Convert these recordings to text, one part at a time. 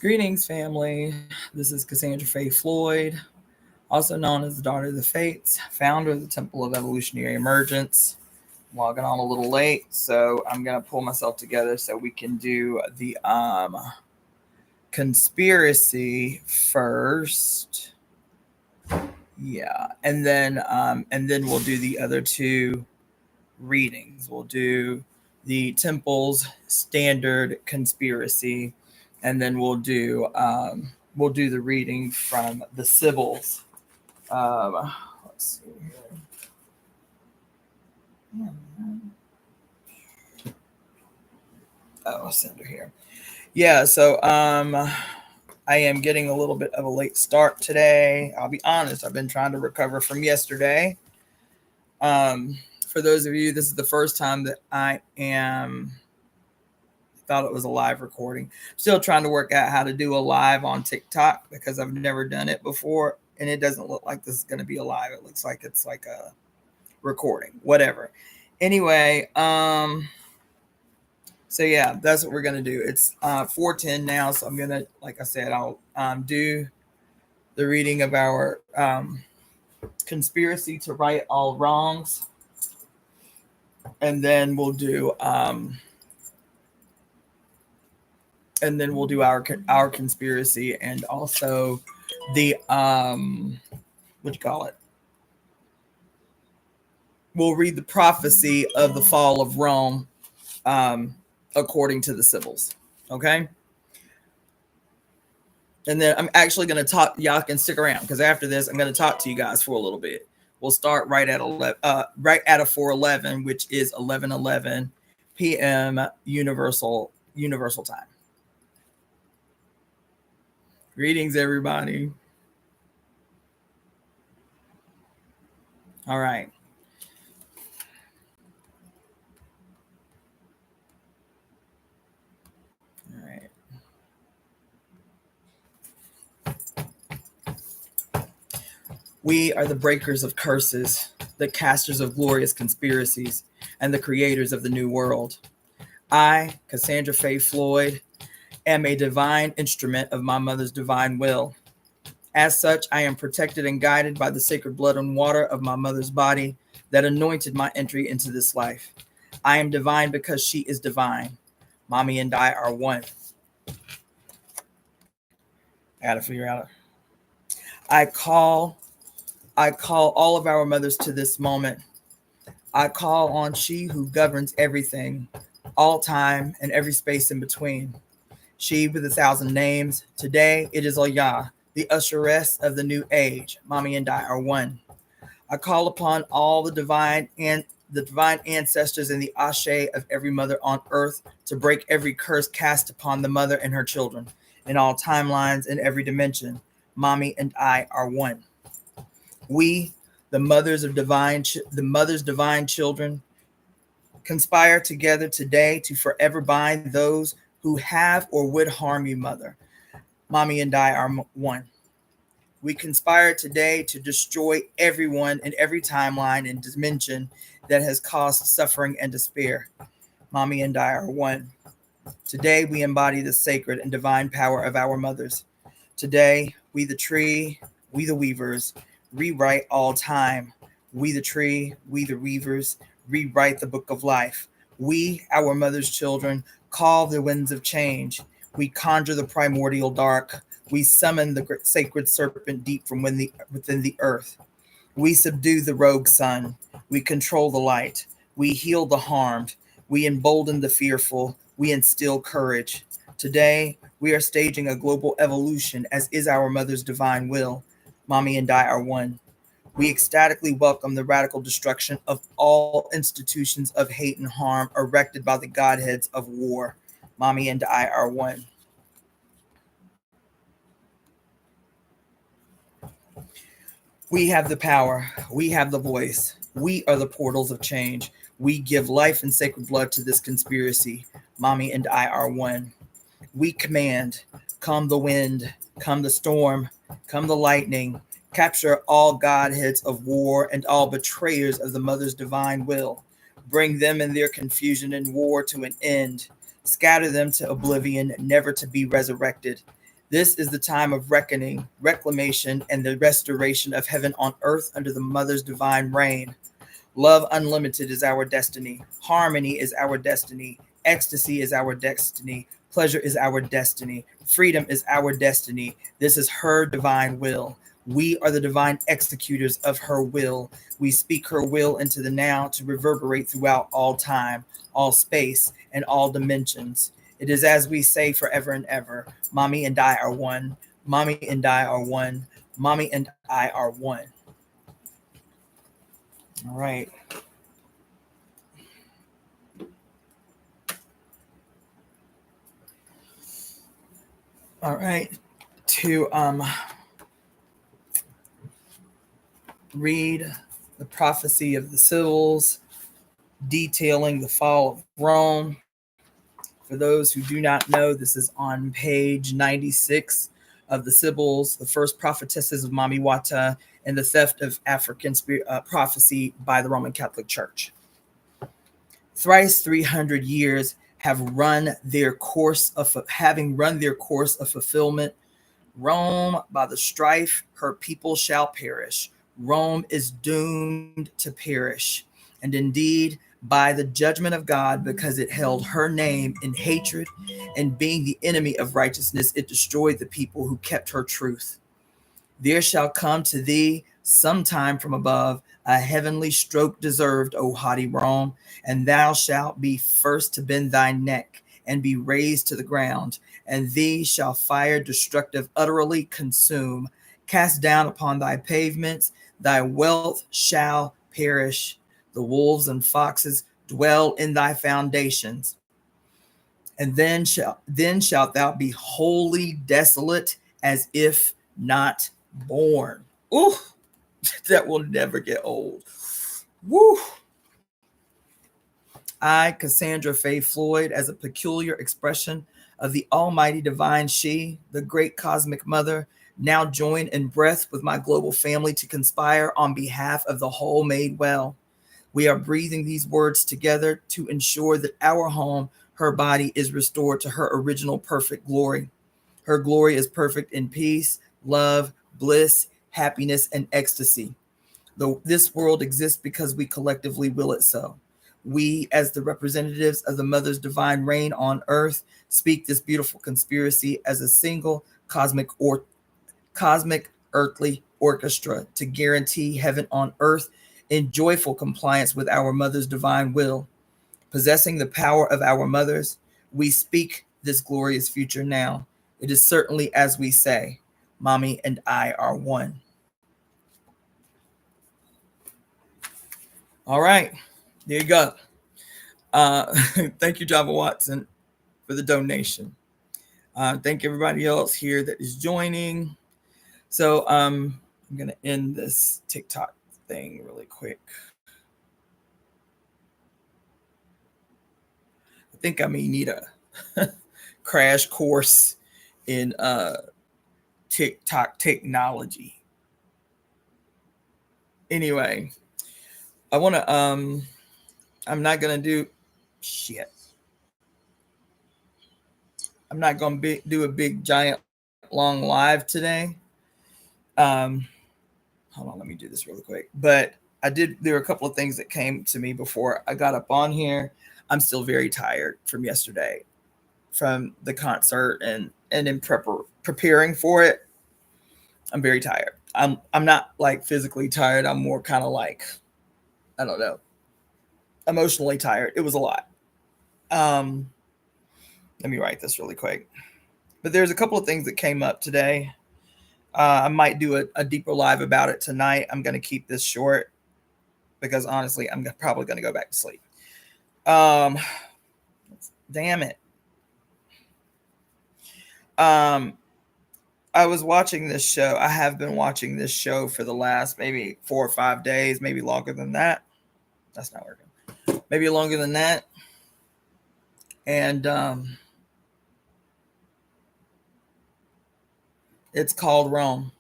Greetings, family. This is Cassandra-Floyd, also known as the Daughter of the Fates, founder of the Temple of Evolutionary Emergence. I'm logging on a little late, so I'm going to pull myself together so we can do the conspiracy first. Yeah, and then we'll do the other two readings. We'll do the Temple's standard conspiracy, and then we'll do the reading from the Sibyls. Let's see here. Oh, sender here. Yeah, so I am getting a little bit of a late start today. I'll be honest, I've been trying to recover from yesterday. For those of you, this is the first time that I thought it was a live recording. Still trying to work out how to do a live on TikTok because I've never done it before, and it doesn't look like this is going to be a live. It looks like it's like a recording, whatever. Anyway, so yeah, that's what we're going to do. It's 4:10 now, so I'm going to, like I said, I'll do the reading of our conspiracy to right all wrongs, and then we'll do our conspiracy, and also the what you call it. We'll read the prophecy of the fall of Rome, according to the Sibyls. Okay. And then I'm actually going to talk. Y'all can stick around because after this, I'm going to talk to you guys for a little bit. We'll start right at 4:11, which is 11:11 p.m. Universal time. Greetings, everybody. All right. We are the breakers of curses, the casters of glorious conspiracies, and the creators of the new world. I, Cassandra-Floyd, am a divine instrument of my mother's divine will. As such, I am protected and guided by the sacred blood and water of my mother's body that anointed my entry into this life. I am divine because she is divine. Mommy and I are one. I gotta figure out. I call all of our mothers to this moment. I call on she who governs everything, all time and every space in between. She with 1,000 names. Today it is Oya, the Usheress of the new age. Mommy and I are one. I call upon all the divine ancestors and the Ashe of every mother on earth to break every curse cast upon the mother and her children in all timelines and every dimension. Mommy and I are one. We, the mother's divine children, conspire together today to forever bind those who have or would harm you, mother. Mommy and I are one. We conspire today to destroy everyone in every timeline and dimension that has caused suffering and despair. Mommy and I are one. Today we embody the sacred and divine power of our mothers. Today, we the tree, we the weavers, rewrite all time. We the tree, we the weavers, rewrite the book of life. We, our mother's children, call the winds of change. We conjure the primordial dark. We summon the sacred serpent deep from within the earth. We subdue the rogue sun. We control the light. We heal the harmed. We embolden the fearful. We instill courage. Today, we are staging a global evolution, as is our mother's divine will. Mommy and I are one. We ecstatically welcome the radical destruction of all institutions of hate and harm erected by the godheads of war. Mommy and I are one. We have the power. We have the voice. We are the portals of change. We give life and sacred blood to this conspiracy. Mommy and I are one. We command, come the wind, come the storm, come the lightning, capture all godheads of war and all betrayers of the mother's divine will. Bring them and their confusion and war to an end. Scatter them to oblivion, never to be resurrected. This is the time of reckoning, reclamation, and the restoration of heaven on earth under the Mother's divine reign. Love unlimited is our destiny. Harmony is our destiny. Ecstasy is our destiny. Pleasure is our destiny. Freedom is our destiny. This is her divine will. We are the divine executors of her will. We speak her will into the now to reverberate throughout all time, all space, and all dimensions. It is as we say forever and ever, Mommy and I are one. Mommy and I are one. Mommy and I are one. All right. All right. To read the prophecy of the Sibyls, detailing the fall of Rome. For those who do not know, this is on page 96 of the Sibyls, the first prophetesses of Mami Wata, and the theft of African prophecy by the Roman Catholic Church. Thrice 300 years have run their course of fulfillment. Rome, by the strife, her people shall perish. Rome is doomed to perish. And indeed, by the judgment of God, because it held her name in hatred, and being the enemy of righteousness, it destroyed the people who kept her truth. There shall come to thee sometime from above a heavenly stroke deserved, O haughty Rome, and thou shalt be first to bend thy neck and be raised to the ground, and thee shall fire destructive utterly consume, cast down upon thy pavements, thy wealth shall perish. The wolves and foxes dwell in thy foundations. And then shalt thou be wholly desolate, as if not born. Ooh, that will never get old. Woo. I, Cassandra-Floyd, as a peculiar expression of the almighty divine she, the great cosmic mother, now join in breath with my global family to conspire on behalf of the whole made well. We are breathing these words together to ensure that our home, her body, is restored to her original perfect glory. Her glory is perfect in peace, love, bliss, happiness, and ecstasy. Though this world exists because we collectively will it so. We, as the representatives of the Mother's divine reign on earth, speak this beautiful conspiracy as a single cosmic earthly orchestra to guarantee heaven on earth in joyful compliance with our Mother's divine will. Possessing the power of our mothers, we speak this glorious future now. It is certainly as we say, Mommy and I are one. All right, there you go. Thank you, Java Watson, for the donation. Thank everybody else here that is joining. So I'm going to end this TikTok thing really quick. I think I may need a crash course in TikTok technology. Anyway, I want to, I'm not going to do shit. I'm not going to do a big, giant, long live today. Hold on, let me do this really quick. But there were a couple of things that came to me before I got up on here. I'm still very tired from yesterday, from the concert and in preparing for it. I'm very tired. I'm not like physically tired. I'm more kind of like, I don't know, emotionally tired. It was a lot. Let me write this really quick. But there's a couple of things that came up today. I might do a deeper live about it tonight. I'm going to keep this short because honestly, I'm probably going to go back to sleep. Damn it. I was watching this show. I have been watching this show for the last maybe 4 or 5 days, maybe longer than that. That's not working. Maybe longer than that. And it's called Rome.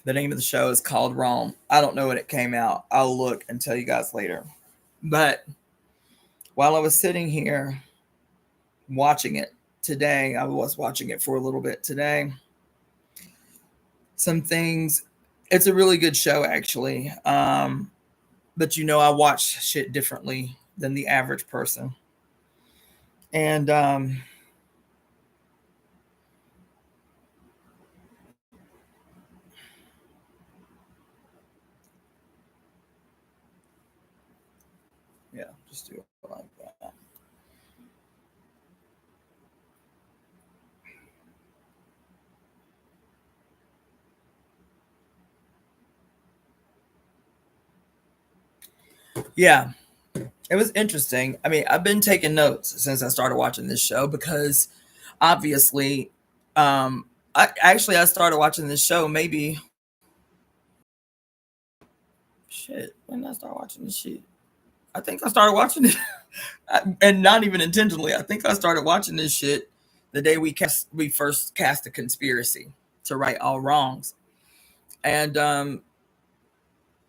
The name of the show is called Rome. I don't know when it came out. I'll look and tell you guys later. But while I was sitting here watching it, today. I was watching it for a little bit today. Some things, it's a really good show actually. But I watch shit differently than the average person. And yeah, just do it like that. Yeah, it was interesting. I mean, I've been taking notes since I started watching this show because obviously, I started watching this show maybe shit. When did I start watching this shit? I think I started watching it, and not even intentionally. I think I started watching this shit the day we first cast a conspiracy to right all wrongs, and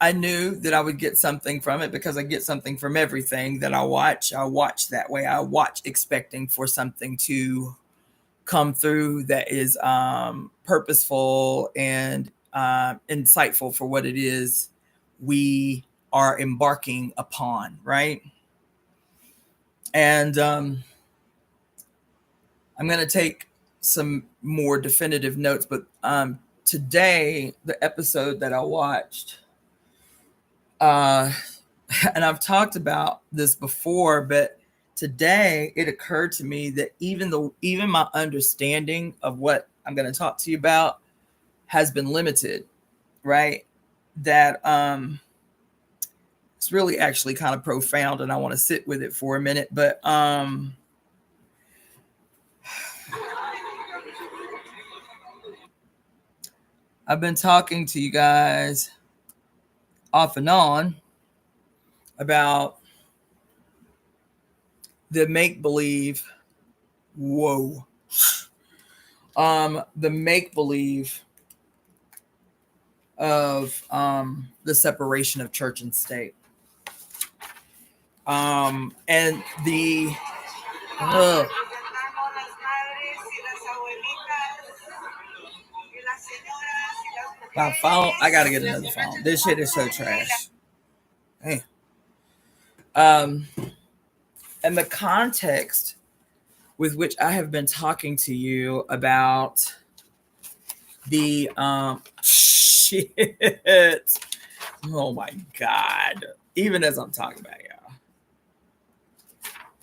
I knew that I would get something from it because I get something from everything that I watch. I watch that way. I watch expecting for something to come through that is purposeful and insightful for what it is we are embarking upon, right? And I'm going to take some more definitive notes, but today, the episode that I watched, and I've talked about this before, but today it occurred to me that even my understanding of what I'm going to talk to you about has been limited, right? That it's really actually kind of profound, and I want to sit with it for a minute. But I've been talking to you guys off and on about the make-believe. Whoa. The make-believe of the separation of church and state. And the my phone, I gotta get another phone. This shit is so trash. Hey. And the context with which I have been talking to you about the shit. Oh my God. Even as I'm talking about y'all.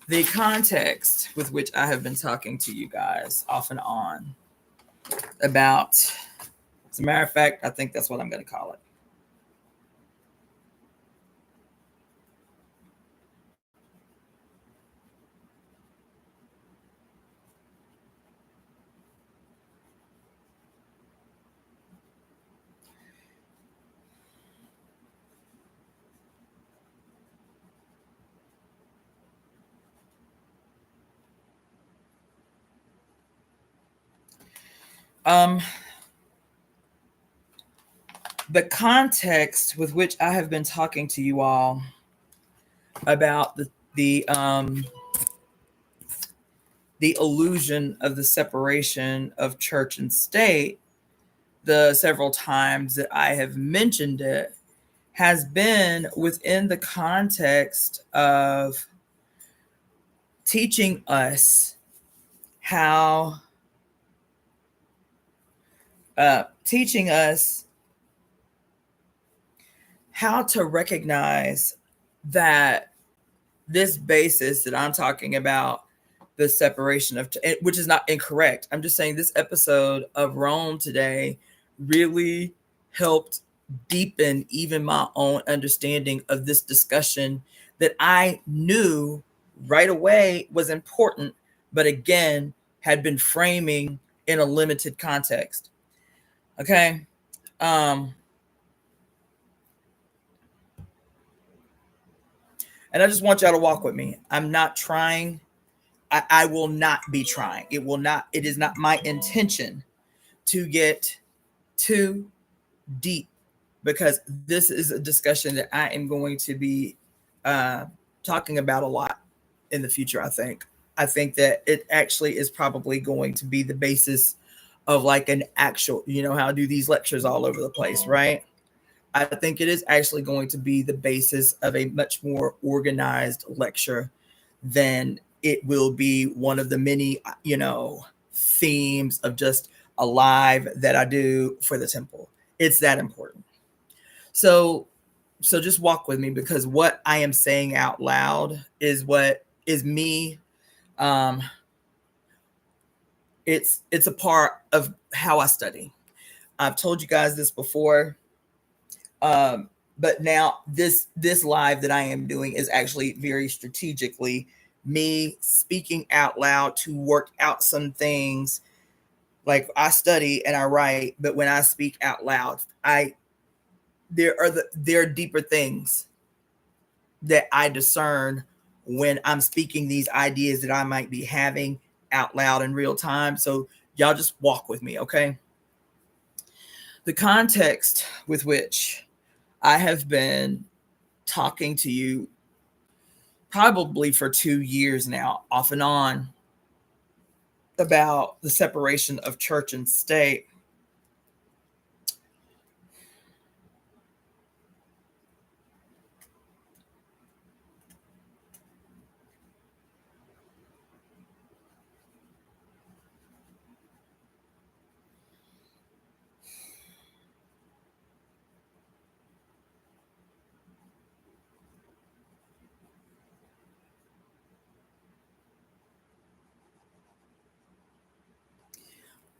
The context with which I have been talking to you guys off and on about, as a matter of fact, I think that's what I'm going to call it. The context with which I have been talking to you all about the illusion of the separation of church and state, the several times that I have mentioned it, has been within the context of teaching us how to recognize that this basis that I'm talking about, the separation of, which is not incorrect. I'm just saying this episode of Rome today really helped deepen even my own understanding of this discussion that I knew right away was important, but again, had been framing in a limited context. Okay. And I just want y'all to walk with me. I'm not trying. I will not be trying. It is not my intention to get too deep, because this is a discussion that I am going to be talking about a lot in the future, I think. I think that it actually is probably going to be the basis of like an actual, you know, how I do these lectures all over the place, right? I think it is actually going to be the basis of a much more organized lecture than it will be one of the many, you know, themes of just a live that I do for the temple. It's that important. So just walk with me, because what I am saying out loud is what is me. Um, it's a part of how I study. I've told you guys this before. But now this live that I am doing is actually very strategically me speaking out loud to work out some things. Like, I study and I write, but when I speak out loud, there are deeper things that I discern when I'm speaking these ideas that I might be having out loud in real time. So y'all just walk with me, okay? The context with which I have been talking to you probably for 2 years now, off and on, about the separation of church and state.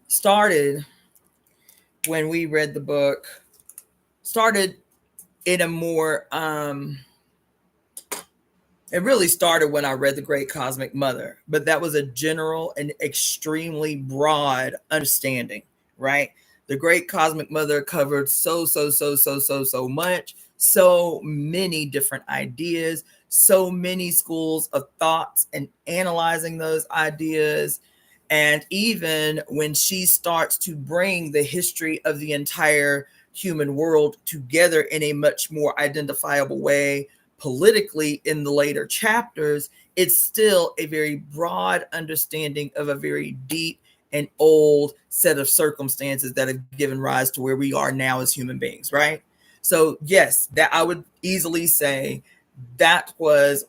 Started when we read the book, started in a more it really started when I read The Great Cosmic Mother, but that was a general and extremely broad understanding, right? The Great Cosmic Mother covered so much, so many different ideas, so many schools of thoughts, and analyzing those ideas. And even when she starts to bring the history of the entire human world together in a much more identifiable way politically in the later chapters, it's still a very broad understanding of a very deep and old set of circumstances that have given rise to where we are now as human beings, right? So yes, that I would easily say that was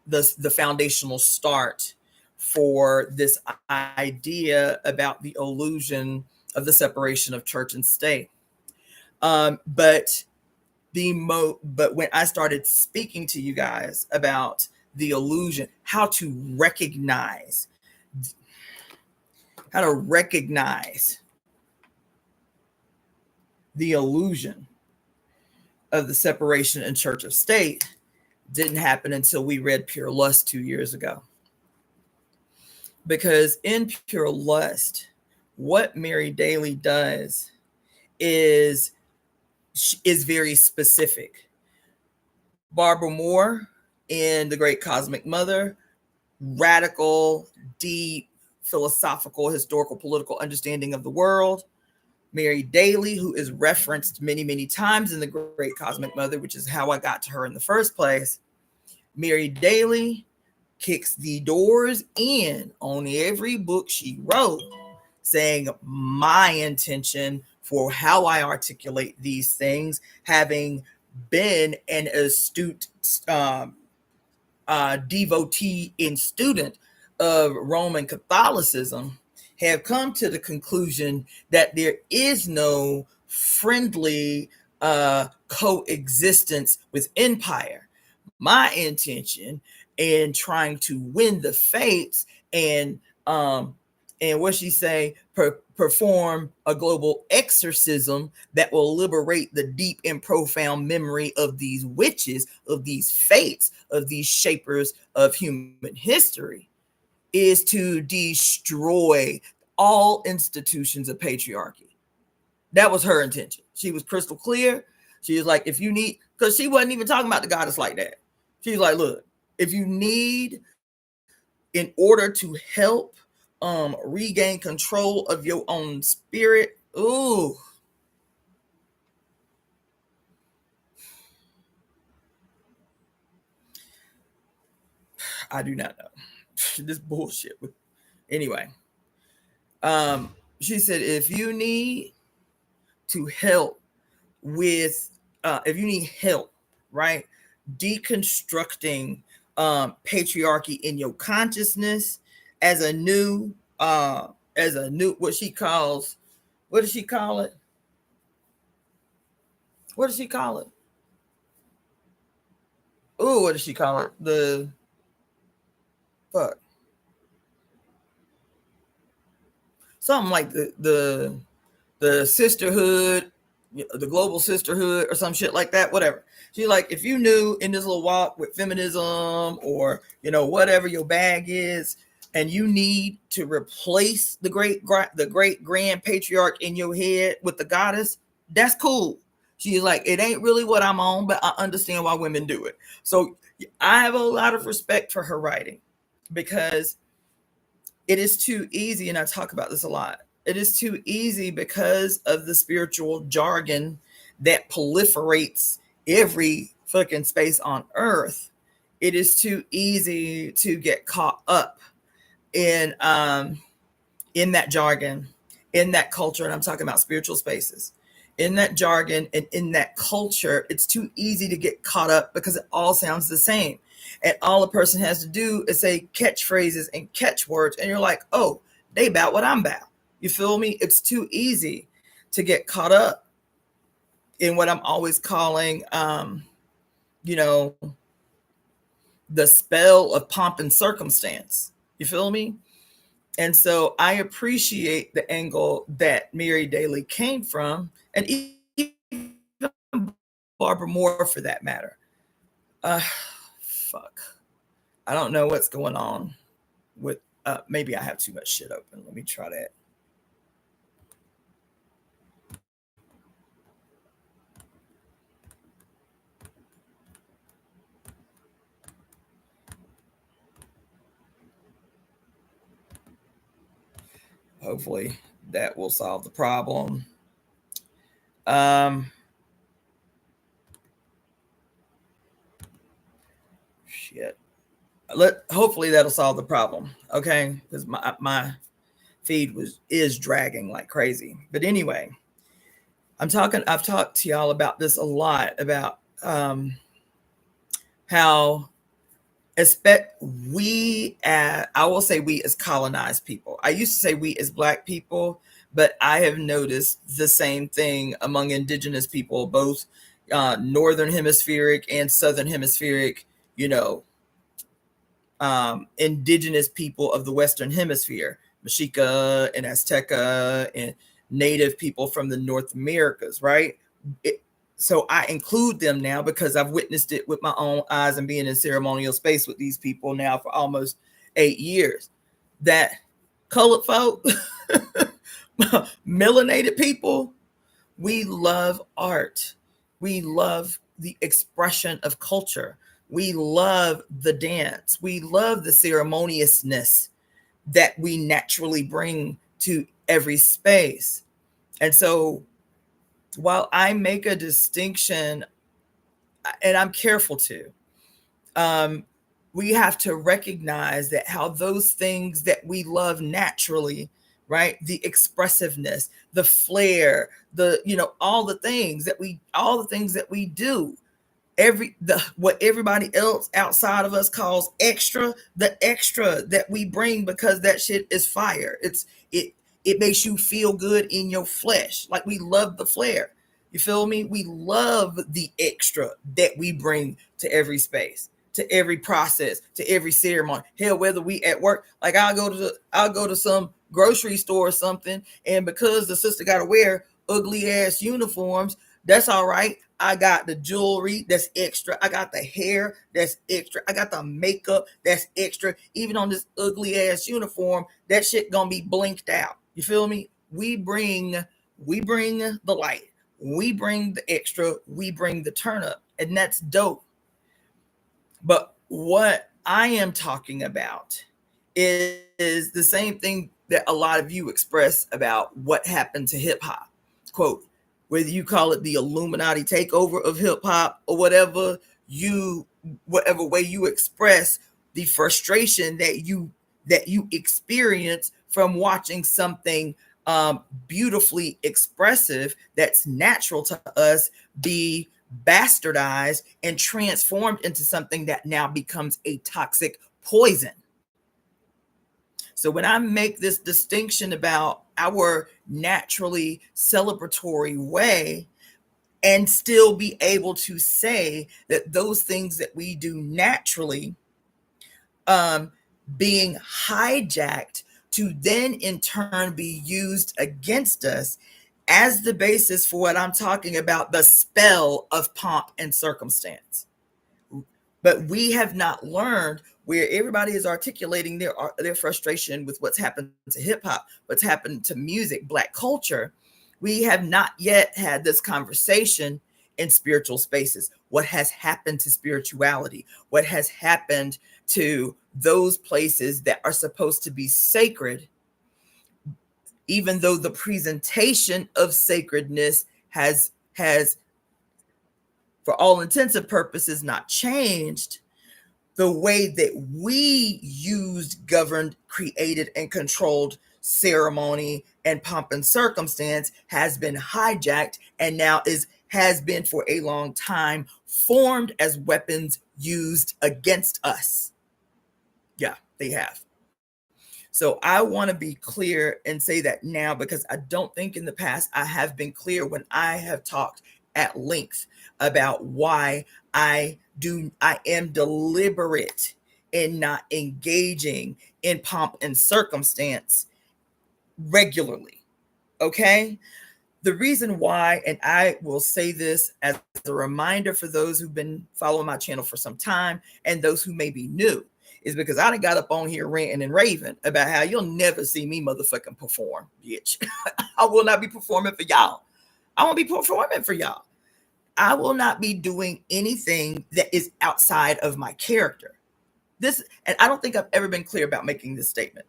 the foundational start for this idea about the illusion of the separation of church and state. But when I started speaking to you guys about the illusion, how to recognize the illusion of the separation in church of state, didn't happen until we read Pure Lust 2 years ago. Because in Pure Lust, what Mary Daly does is very specific. Barbara Moore in The Great Cosmic Mother, radical, deep, philosophical, historical, political understanding of the world. Mary Daly, who is referenced many, many times in The Great Cosmic Mother, which is how I got to her in the first place. Mary Daly kicks the doors in on every book she wrote, saying my intention for how I articulate these things, having been an astute devotee and student of Roman Catholicism, have come to the conclusion that there is no friendly coexistence with empire. My intention in trying to win the fates and what she say, perform a global exorcism that will liberate the deep and profound memory of these witches, of these fates, of these shapers of human history, is to destroy all institutions of patriarchy. That was her intention. She was crystal clear. She was like, if you need, because she wasn't even talking about the goddess like that. She was like, look, if you need, in order to help regain control of your own spirit, ooh, I do not know. this bullshit. Anyway, she said, if you need to help with, if you need help, right, deconstructing patriarchy in your consciousness as a new, what she calls, what does she call it? What does she call it? Oh, what does she call it? The fuck. Something like the sisterhood, the global sisterhood or some shit like that, whatever. She's like, if you knew in this little walk with feminism or, whatever your bag is, and you need to replace the great grand patriarch in your head with the goddess, that's cool. She's like, it ain't really what I'm on, but I understand why women do it. So I have a lot of respect for her writing, because it is too easy, and I talk about this a lot. It is too easy because of the spiritual jargon that proliferates every fucking space on earth. It is too easy to get caught up in that jargon, in that culture, and I'm talking about spiritual spaces. In that jargon and in that culture, it's too easy to get caught up because it all sounds the same. And all a person has to do is say catchphrases and catchwords, and you're like, oh, they about what I'm about. You feel me? It's too easy to get caught up in what I'm always calling, the spell of pomp and circumstance. You feel me? And so I appreciate the angle that Mary Daly came from, and even Barbara Moore for that matter. Fuck. I don't know what's going on with, maybe I have too much shit open. Let me try that. Hopefully that will solve the problem. Shit. Hopefully that'll solve the problem. Okay, because my feed is dragging like crazy. But anyway, I've talked to y'all about this a lot, about how I will say we as colonized people. I used to say we as Black people, but I have noticed the same thing among indigenous people, both northern hemispheric and southern hemispheric, indigenous people of the Western Hemisphere, Mexica and Azteca and native people from the North Americas, right? So I include them now because I've witnessed it with my own eyes and being in ceremonial space with these people now for almost 8 years. That colored folk, melanated people, we love art. We love the expression of culture. We love the dance. We love the ceremoniousness that we naturally bring to every space. And so while I make a distinction, and I'm careful to, we have to recognize that how those things that we love naturally, right? The expressiveness, the flair, all the things that we do, what everybody else outside of us calls extra, the extra that we bring because that shit is fire. It makes you feel good in your flesh. Like, we love the flair. You feel me? We love the extra that we bring to every space, to every process, to every ceremony. Hell, whether we at work, like I'll go to some grocery store or something, and because the sister got to wear ugly ass uniforms, that's all right. I got the jewelry that's extra. I got the hair that's extra. I got the makeup that's extra. Even on this ugly ass uniform, that shit gonna be blinked out. You feel me? We bring the light. We bring the extra. We bring the turn up, and that's dope. But what I am talking about is the same thing that a lot of you express about what happened to hip hop. Quote, whether you call it the Illuminati takeover of hip hop or whatever way you express the frustration that you experience from watching something beautifully expressive that's natural to us be bastardized and transformed into something that now becomes a toxic poison. So when I make this distinction about our naturally celebratory way, and still be able to say that those things that we do naturally being hijacked to then in turn be used against us as the basis for what I'm talking about, the spell of pomp and circumstance. But we have not learned, where everybody is articulating their frustration with what's happened to hip hop, what's happened to music, Black culture. We have not yet had this conversation in spiritual spaces. What has happened to spirituality? What has happened to those places that are supposed to be sacred, even though the presentation of sacredness has, for all intents and purposes, not changed. The way that we used, governed, created, and controlled ceremony and pomp and circumstance has been hijacked, and now has been for a long time formed as weapons used against us. Yeah, they have. So I want to be clear and say that now, because I don't think in the past I have been clear when I have talked at length about why I am deliberate in not engaging in pomp and circumstance regularly. Okay? The reason why, and I will say this as a reminder for those who've been following my channel for some time and those who may be new, is because I done got up on here ranting and raving about how you'll never see me motherfucking perform, bitch. I will not be performing for y'all. I won't be performing for y'all. I will not be doing anything that is outside of my character. And I don't think I've ever been clear about making this statement.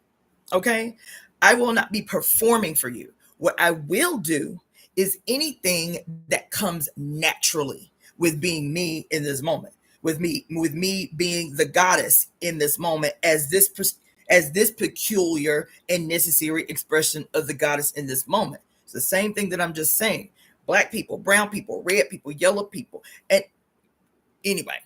Okay? I will not be performing for you. What I will do is anything that comes naturally with being me in this moment, with me being the goddess in this moment, as this peculiar and necessary expression of the goddess in this moment. It's the same thing that I'm just saying. Black people, brown people, red people, yellow people. And anyway,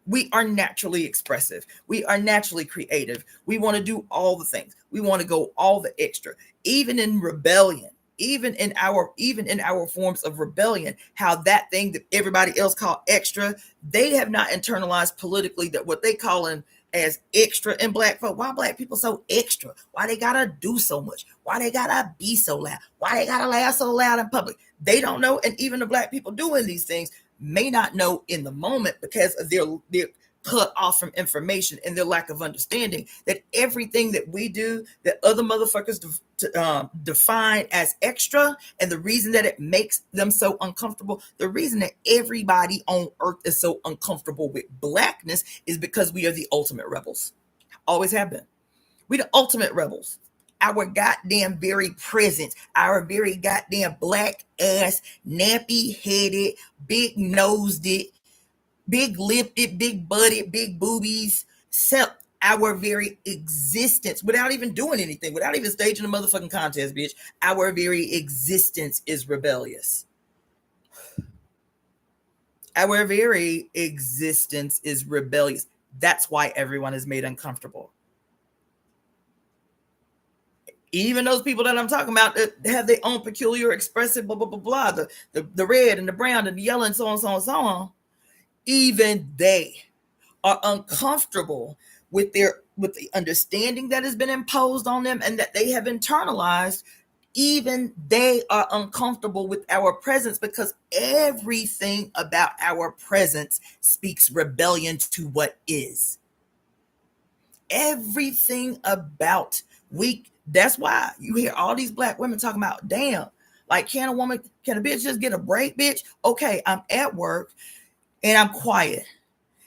we are naturally expressive. We are naturally creative. We want to do all the things. We want to go all the extra, even in rebellion, even in our forms of rebellion, how that thing that everybody else call extra, they have not internalized politically that what they call in as extra in Black folk. Why Black people so extra? Why they gotta do so much? Why they gotta be so loud? Why they gotta laugh so loud in public? They don't know. And even the Black people doing these things may not know in the moment, because of their cut off from information and their lack of understanding, that everything that we do that other motherfuckers define as extra, and the reason that it makes them so uncomfortable, the reason that everybody on earth is so uncomfortable with Blackness, is because we are the ultimate rebels. Always have been. We the ultimate rebels. Our goddamn very presence, our very goddamn Black ass, nappy headed, big nosed it, big lipped it, big butted, big boobies, our very existence, without even doing anything, without even staging a motherfucking contest, bitch. Our very existence is rebellious. Our very existence is rebellious. That's why everyone is made uncomfortable. Even those people that I'm talking about that have their own peculiar expressive blah, blah, blah, blah, the red and the brown and the yellow and so on, so on, so on, even they are uncomfortable with the understanding that has been imposed on them and that they have internalized. Even they are uncomfortable with our presence, because everything about our presence speaks rebellion to what is. Everything about that's why you hear all these Black women talking about, damn, like, can a bitch just get a break, bitch? Okay, I'm at work and I'm quiet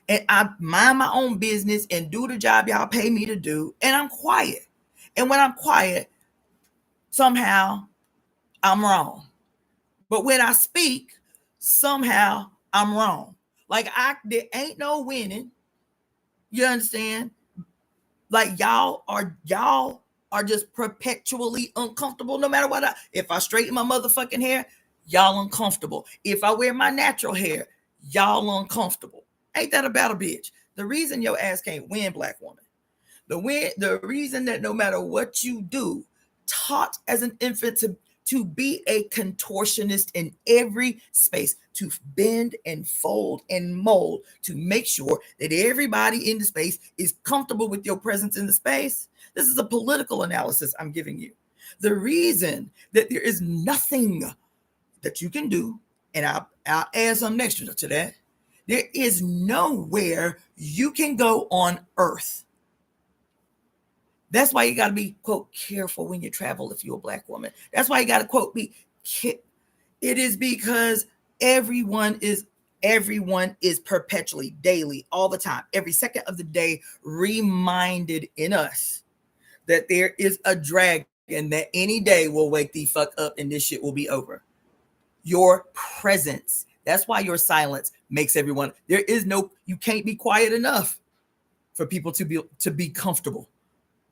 and I mind my own business and do the job y'all pay me to do, and I'm quiet. And when I'm quiet, somehow I'm wrong. But when I speak, somehow I'm wrong. Like, there ain't no winning. You understand? Like y'all are just perpetually uncomfortable no matter what. If I straighten my motherfucking hair, y'all uncomfortable. If I wear my natural hair, y'all uncomfortable. Ain't that about a bitch? The reason your ass can't win, black woman, the reason that no matter what you do, taught as an infant to be a contortionist in every space, to bend and fold and mold, to make sure that everybody in the space is comfortable with your presence in the space. This is a political analysis I'm giving you. The reason that there is nothing that you can do, and I'll add some extra to that, there is nowhere you can go on earth. That's why you got to be, quote, careful when you travel if you're a black woman. That's why you got to, quote, it is because everyone is perpetually, daily, all the time, every second of the day, reminded in us that there is a dragon that any day will wake the fuck up and this shit will be over. Your presence. That's why your silence makes everyone, you can't be quiet enough for people to be comfortable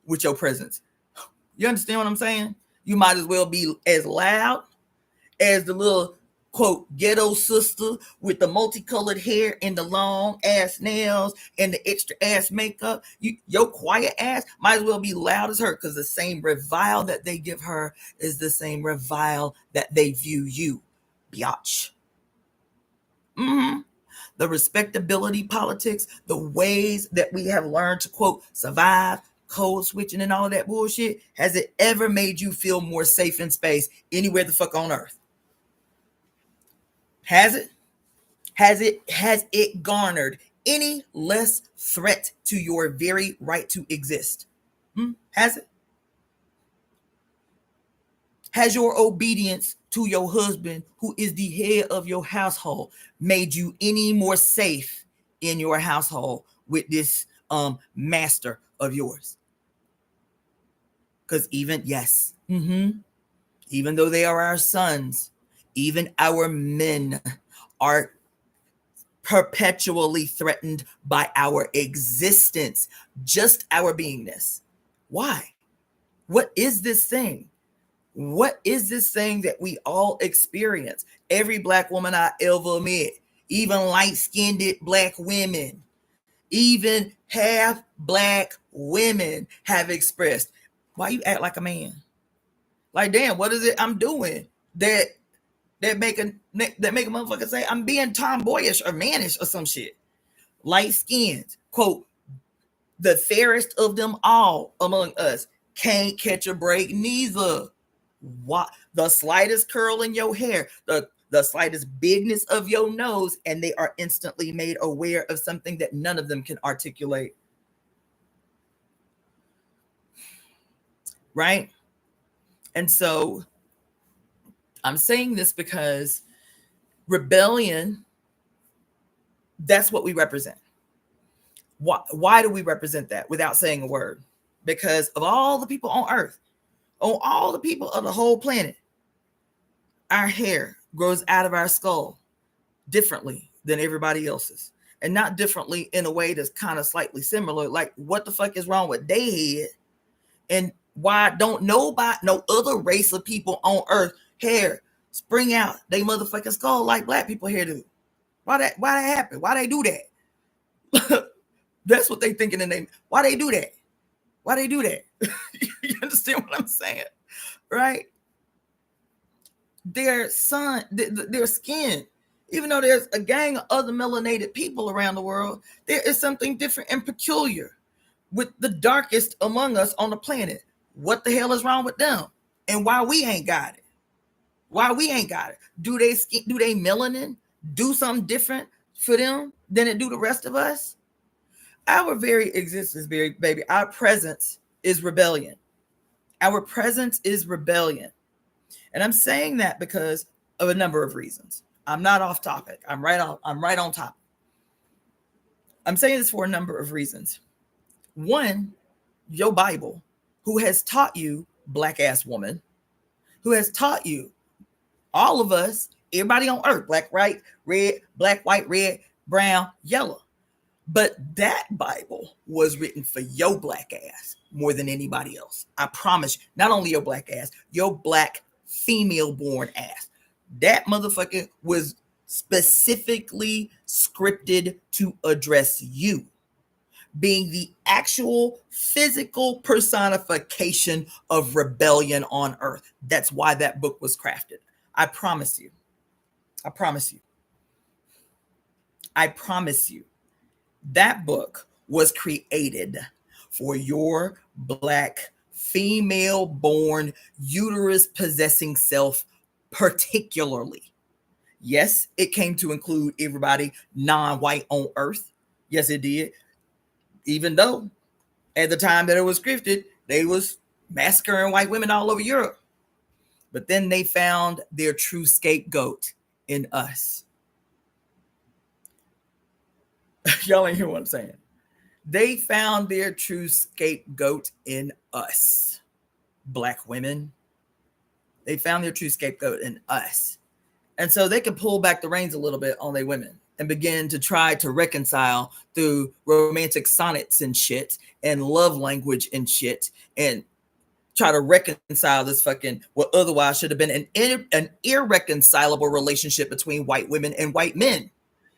with your presence. You understand what I'm saying? You might as well be as loud as the little, quote, ghetto sister with the multicolored hair and the long ass nails and the extra ass makeup. Your quiet ass might as well be loud as her, because the same revile that they give her is the same revile that they view you, biatch. The respectability politics, the ways that we have learned to, quote, survive, code switching and all of that bullshit, has it ever made you feel more safe in space anywhere the fuck on earth? Has it? Has it garnered any less threat to your very right to exist? Has it? Has your obedience to your husband, who is the head of your household, made you any more safe in your household with this master of yours? Because even though they are our sons, even our men are perpetually threatened by our existence, just our beingness. Why? What is this thing? What is this thing that we all experience? Every black woman I ever met, even light-skinned black women, even half black women have expressed, why you act like a man? Like, damn, what is it I'm doing that make a motherfucker say I'm being tomboyish or mannish or some shit? Light skins, quote, the fairest of them all among us, can't catch a break neither. What? The slightest curl in your hair, the slightest bigness of your nose, and they are instantly made aware of something that none of them can articulate. Right? And so I'm saying this because rebellion, that's what we represent. Why do we represent that without saying a word? Because of all the people on earth, on all the people of the whole planet, our hair grows out of our skull differently than everybody else's. And not differently in a way that's kind of slightly similar. Like, what the fuck is wrong with their head? And why don't no other race of people on earth hair spring out they motherfucking skull like black people hair do? Why that happen? Why they do that? That's what they think in the name. Why they do that? Why they do that? You understand what I'm saying? Right? Their skin, even though there's a gang of other melanated people around the world, there is something different and peculiar with the darkest among us on the planet. What the hell is wrong with them? And why we ain't got it? Why we ain't got it? Do they melanin do something different for them than it do the rest of us? Our very existence, baby, our presence is rebellion. Our presence is rebellion. And I'm saying that because of a number of reasons. I'm not off topic. I'm right on topic. I'm saying this for a number of reasons. One, your Bible, who has taught you, black ass woman, who has taught you, all of us, everybody on earth, black, white, red, brown, yellow, But that Bible was written for your black ass more than anybody else. I promise you. Not only your black ass, your black female born ass. That motherfucker was specifically scripted to address you, being the actual physical personification of rebellion on earth. That's why that book was crafted. I promise you. I promise you. I promise you. That book was created for your black female born uterus possessing self, particularly. Yes, it came to include everybody non-white on earth. Yes, it did. Even though at the time that it was scripted, they was massacring white women all over Europe. But then they found their true scapegoat in us. Y'all ain't hear what I'm saying. They found their true scapegoat in us, black women. They found their true scapegoat in us. And so they could pull back the reins a little bit on their women and begin to try to reconcile through romantic sonnets and shit and love language and shit and try to reconcile this fucking what otherwise should have been an irreconcilable relationship between white women and white men.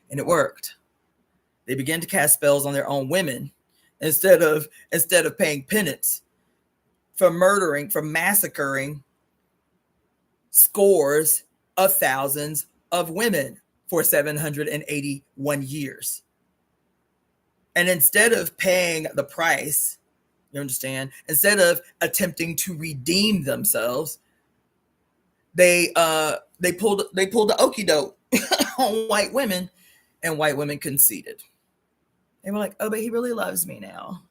And it worked. They began to cast spells on their own women instead of paying penance for murdering, for massacring scores of thousands of women for 781 years. And instead of paying the price, you understand, instead of attempting to redeem themselves, they pulled the okie doke on white women, and white women conceded. They were like, oh, but he really loves me now.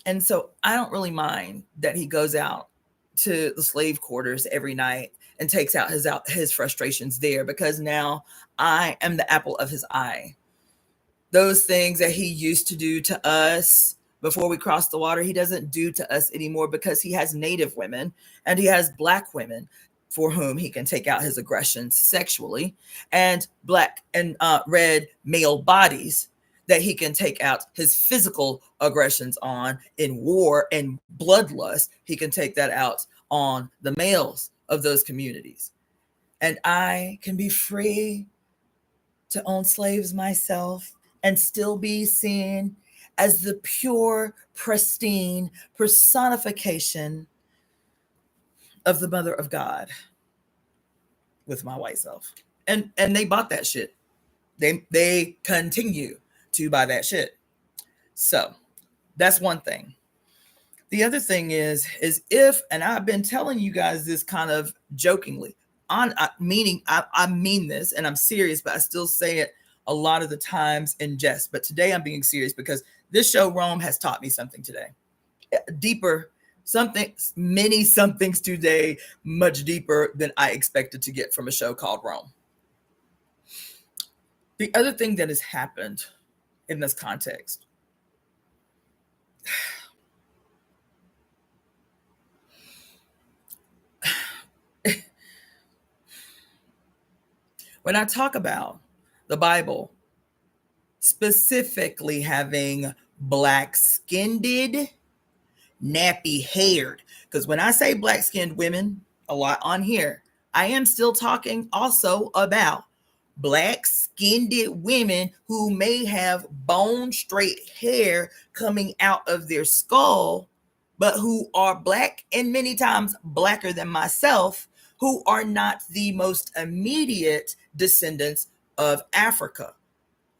And so I don't really mind that he goes out to the slave quarters every night and takes out his frustrations there, because now I am the apple of his eye. Those things that he used to do to us before we crossed the water, he doesn't do to us anymore, because he has Native women and he has black women for whom he can take out his aggressions sexually, and black and red male bodies that he can take out his physical aggressions on in war and bloodlust. He can take that out on the males of those communities. And I can be free to own slaves myself and still be seen as the pure, pristine personification of the mother of God with my white self. And they bought that shit. They continue to buy that shit. So that's one thing. The other thing is if, and I've been telling you guys this kind of jokingly, I mean this, and I'm serious, but I still say it a lot of the times in jest. But today I'm being serious, because this show Rome has taught me something today. Deeper, many somethings today, much deeper than I expected to get from a show called Rome. The other thing that has happened in this context, when I talk about the Bible specifically having black-skinned, nappy-haired, because when I say black-skinned women a lot on here, I am still talking also about black-skinned women who may have bone straight hair coming out of their skull, but who are black, and many times blacker than myself, who are not the most immediate descendants of Africa.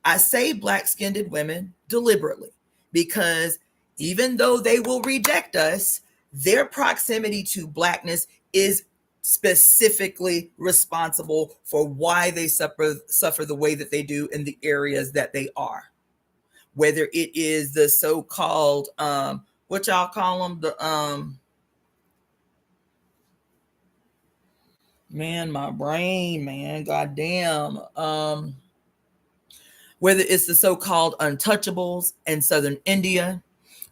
I say black-skinned women deliberately, because even though they will reject us, their proximity to blackness is specifically responsible for why they suffer the way that they do in the areas that they are. Whether it is the so-called, what y'all call them, the man, my brain, man, goddamn. Whether it's the so-called untouchables in southern India,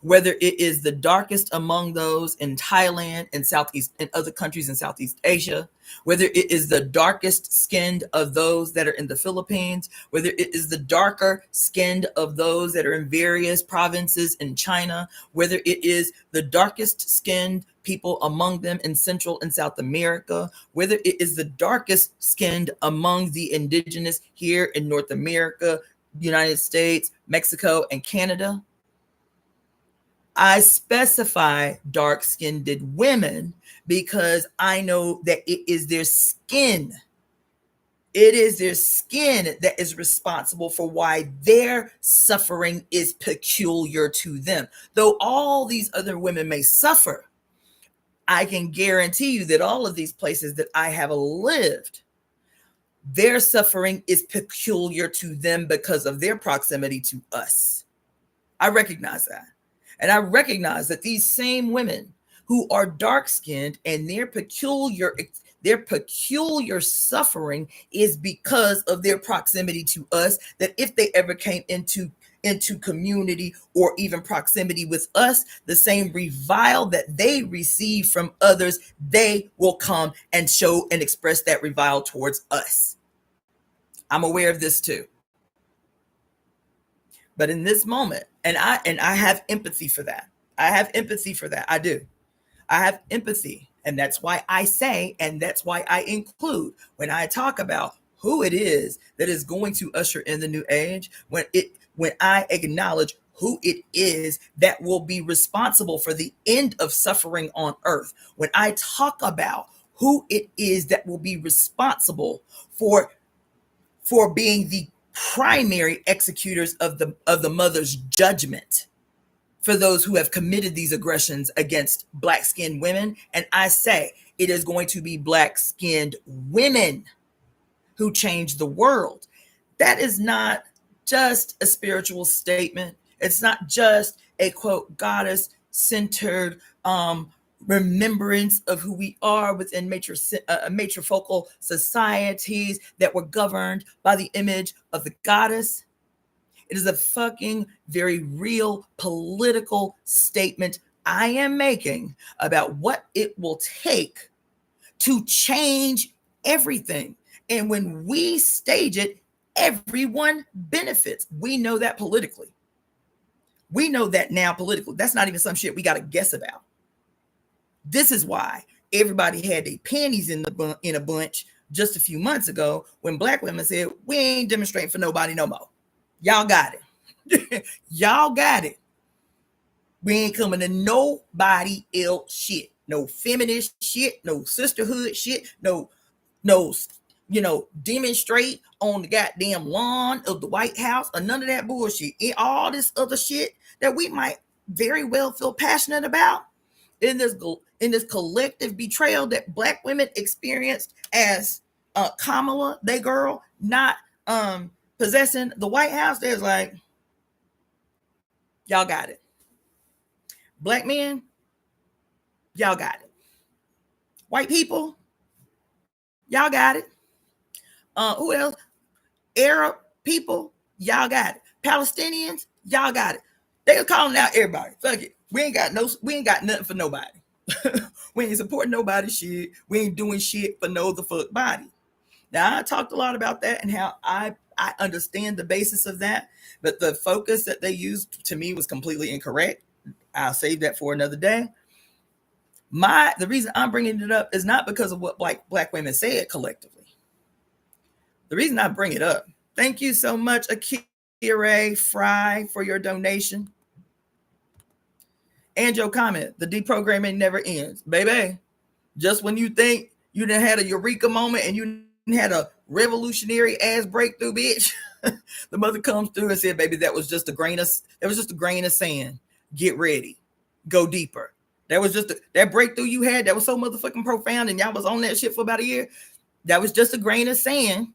whether it is the darkest among those in Thailand and Southeast and other countries in Southeast Asia, whether it is the darkest skinned of those that are in the Philippines, whether it is the darker skinned of those that are in various provinces in China, whether it is the darkest skinned people among them in Central and South America, whether it is the darkest skinned among the indigenous here in North America, United States, Mexico, and Canada. I specify dark-skinned women because I know that it is their skin. It is their skin that is responsible for why their suffering is peculiar to them. Though all these other women may suffer, I can guarantee you that all of these places that I have lived, their suffering is peculiar to them because of their proximity to us. I recognize that. And I recognize that these same women who are dark-skinned and their peculiar suffering is because of their proximity to us, that if they ever came into community or even proximity with us, the same revile that they receive from others, they will come and show and express that revile towards us. I'm aware of this too. But in this moment, and I have empathy for that. I have empathy for that. I do. I have empathy. And that's why I say, and that's why I include when I talk about who it is that is going to usher in the new age, when I acknowledge who it is that will be responsible for the end of suffering on earth, when I talk about who it is that will be responsible for being the primary executors of the mother's judgment for those who have committed these aggressions against Black-skinned women. And I say it is going to be Black-skinned women who change the world. That is not just a spiritual statement. It's not just a, quote, goddess-centered remembrance of who we are within matrifocal societies that were governed by the image of the goddess. It is a fucking very real political statement I am making about what it will take to change everything. And when we stage it, everyone benefits. We know that politically. We know that now politically. That's not even some shit we got to guess about. This is why everybody had their panties in a bunch just a few months ago when Black women said, we ain't demonstrating for nobody no more. Y'all got it. Y'all got it. We ain't coming to nobody else shit. No feminist shit, no sisterhood shit, no, demonstrate on the goddamn lawn of the White House or none of that bullshit. And all this other shit that we might very well feel passionate about in this collective betrayal that Black women experienced as Kamala, they girl, not possessing the White House. There's like, y'all got it. Black men, y'all got it. White people, y'all got it. Who else? Arab people, y'all got it. Palestinians, y'all got it. They are calling out everybody. Fuck it. We ain't got nothing for nobody. We ain't supporting nobody's shit. We ain't doing shit for no the fuck body. Now, I talked a lot about that and how I understand the basis of that, but the focus that they used to me was completely incorrect. I'll save that for another day. The reason I'm bringing it up is not because of what Black women said collectively. The reason I bring it up, thank you so much, Akira Fry, for your donation. And your comment, the deprogramming never ends. Baby, just when you think you done had a eureka moment and you had a revolutionary ass breakthrough, bitch, the mother comes through and said, baby, that was just a grain of sand. Get ready. Go deeper. That was just that breakthrough you had that was so motherfucking profound and y'all was on that shit for about a year. That was just a grain of sand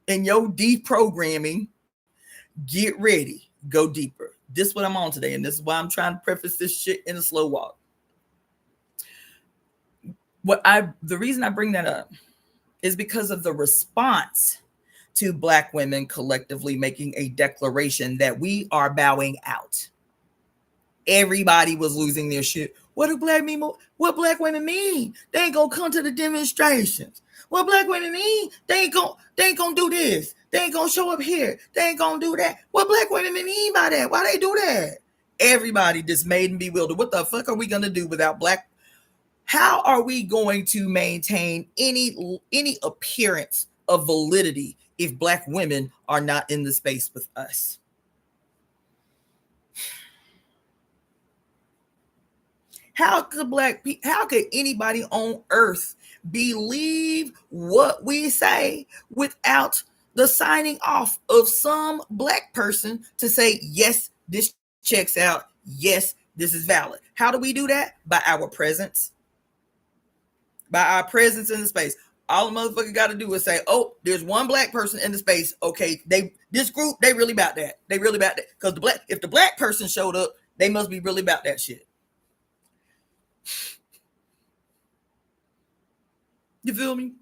in your deprogramming. Get ready. Go deeper. This is what I'm on today, and this is why I'm trying to preface this shit in a slow walk. The reason I bring that up is because of the response to Black women collectively making a declaration that we are bowing out. everybody was losing their shit. What do black women mean? They ain't gonna come to the demonstrations. What black women mean? They ain't gonna do this. They ain't gonna show up here. They ain't gonna do that. What black women mean by that? Why they do that? Everybody dismayed and bewildered. What the fuck are we gonna do without black? How are we going to maintain any appearance of validity if black women are not in the space with us? How could anybody on earth believe what we say without the signing off of some black person to say, yes, this checks out. Yes, this is valid. How do we do that? By our presence. By our presence in the space. All the motherfucker got to do is say, oh, there's one black person in the space. Okay, this group, they really about that. They really about that. Because if the black person showed up, they must be really about that shit. You feel me?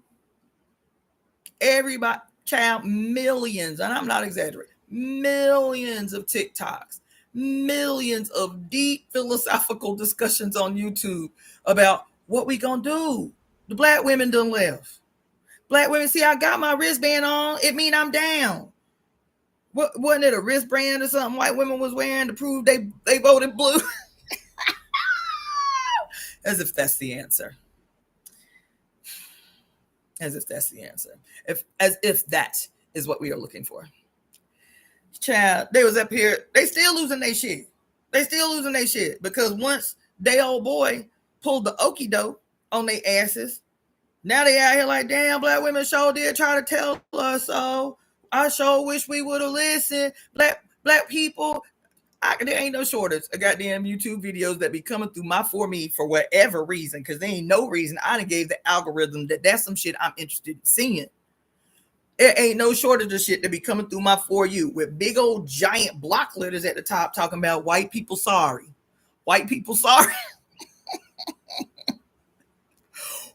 Everybody, child, millions, and I'm not exaggerating, millions of TikToks, millions of deep philosophical discussions on YouTube about what we gonna do. The black women done left. Black women, see, I got my wristband on. It mean I'm down. Wasn't it a wristband or something white women was wearing to prove they voted blue? As if that's the answer. As if that's the answer. As if that is what we are looking for. Child, they was up here. They still losing their shit. Because once they old boy pulled the okie doke on their asses, now they out here like, damn, black women sure did try to tell us so. I sure wish we would have listened. Black people, there ain't no shortage of goddamn YouTube videos that be coming through for me for whatever reason, because there ain't no reason. I done gave the algorithm that's some shit I'm interested in seeing. There ain't no shortage of shit that be coming through my For You with big old giant block letters at the top talking about white people sorry. White people sorry.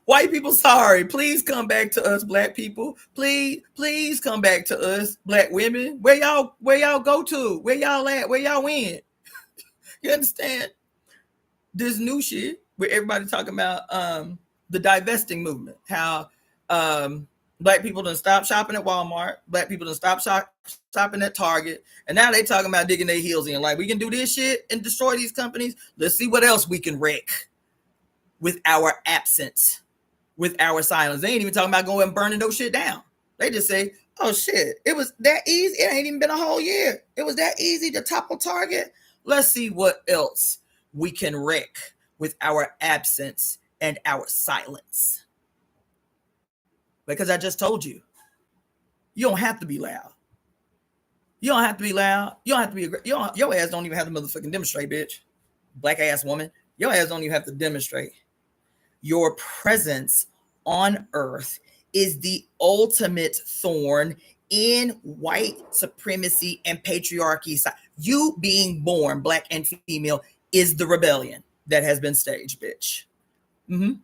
White people sorry. Please come back to us, black people. Please come back to us, black women. Where y'all go to? Where y'all at? Where y'all went? You understand? This new shit where everybody talking about the divesting movement. How black people done stop shopping at Walmart. Black people done stop shopping at Target. And now they talking about digging their heels in. Like, we can do this shit and destroy these companies. Let's see what else we can wreck with our absence. With our silence. They ain't even talking about going and burning no shit down. They just say, oh shit, it was that easy. It ain't even been a whole year. It was that easy to topple Target. Let's see what else we can wreck with our absence and our silence. Because I just told you, you don't have to be loud. You don't have to be loud. You don't have to be aggressive. Your ass don't even have to motherfucking demonstrate, bitch. Black ass woman. Your ass don't even have to demonstrate. Your presence on earth is the ultimate thorn in white supremacy and patriarchy. You being born black and female is the rebellion that has been staged, bitch. Mm-hmm.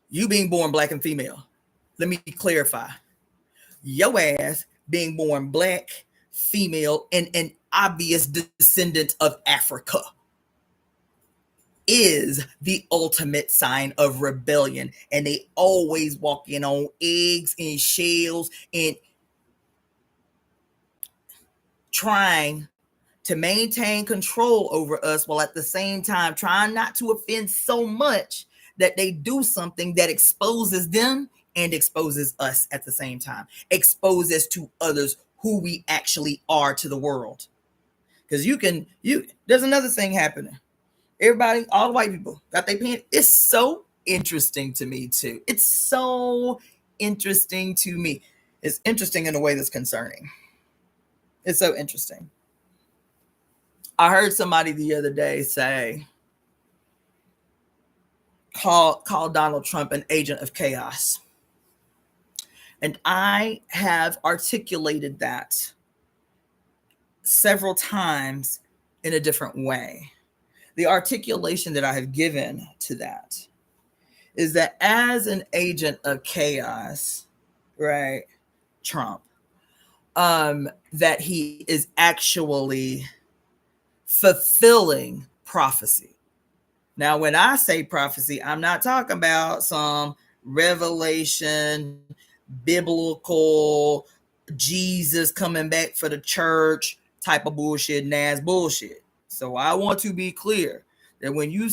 You being born black and female. Let me clarify. Your ass being born black, female, and an obvious descendant of Africa is the ultimate sign of rebellion. And they always walk in on eggs and shells and trying to maintain control over us, while at the same time trying not to offend so much that they do something that exposes them and exposes us at the same time, exposes to others who we actually are to the world. Because there's another thing happening. Everybody, all the white people got their pen. It's so interesting to me too. It's so interesting to me. It's interesting in a way that's concerning. It's so interesting. I heard somebody the other day say, call Donald Trump an agent of chaos. And I have articulated that several times in a different way. The articulation that I have given to that is that as an agent of chaos, right, Trump, that he is actually fulfilling prophecy. Now, when I say prophecy, I'm not talking about some revelation, biblical, Jesus coming back for the church type of bullshit and ass bullshit. So I want to be clear that when you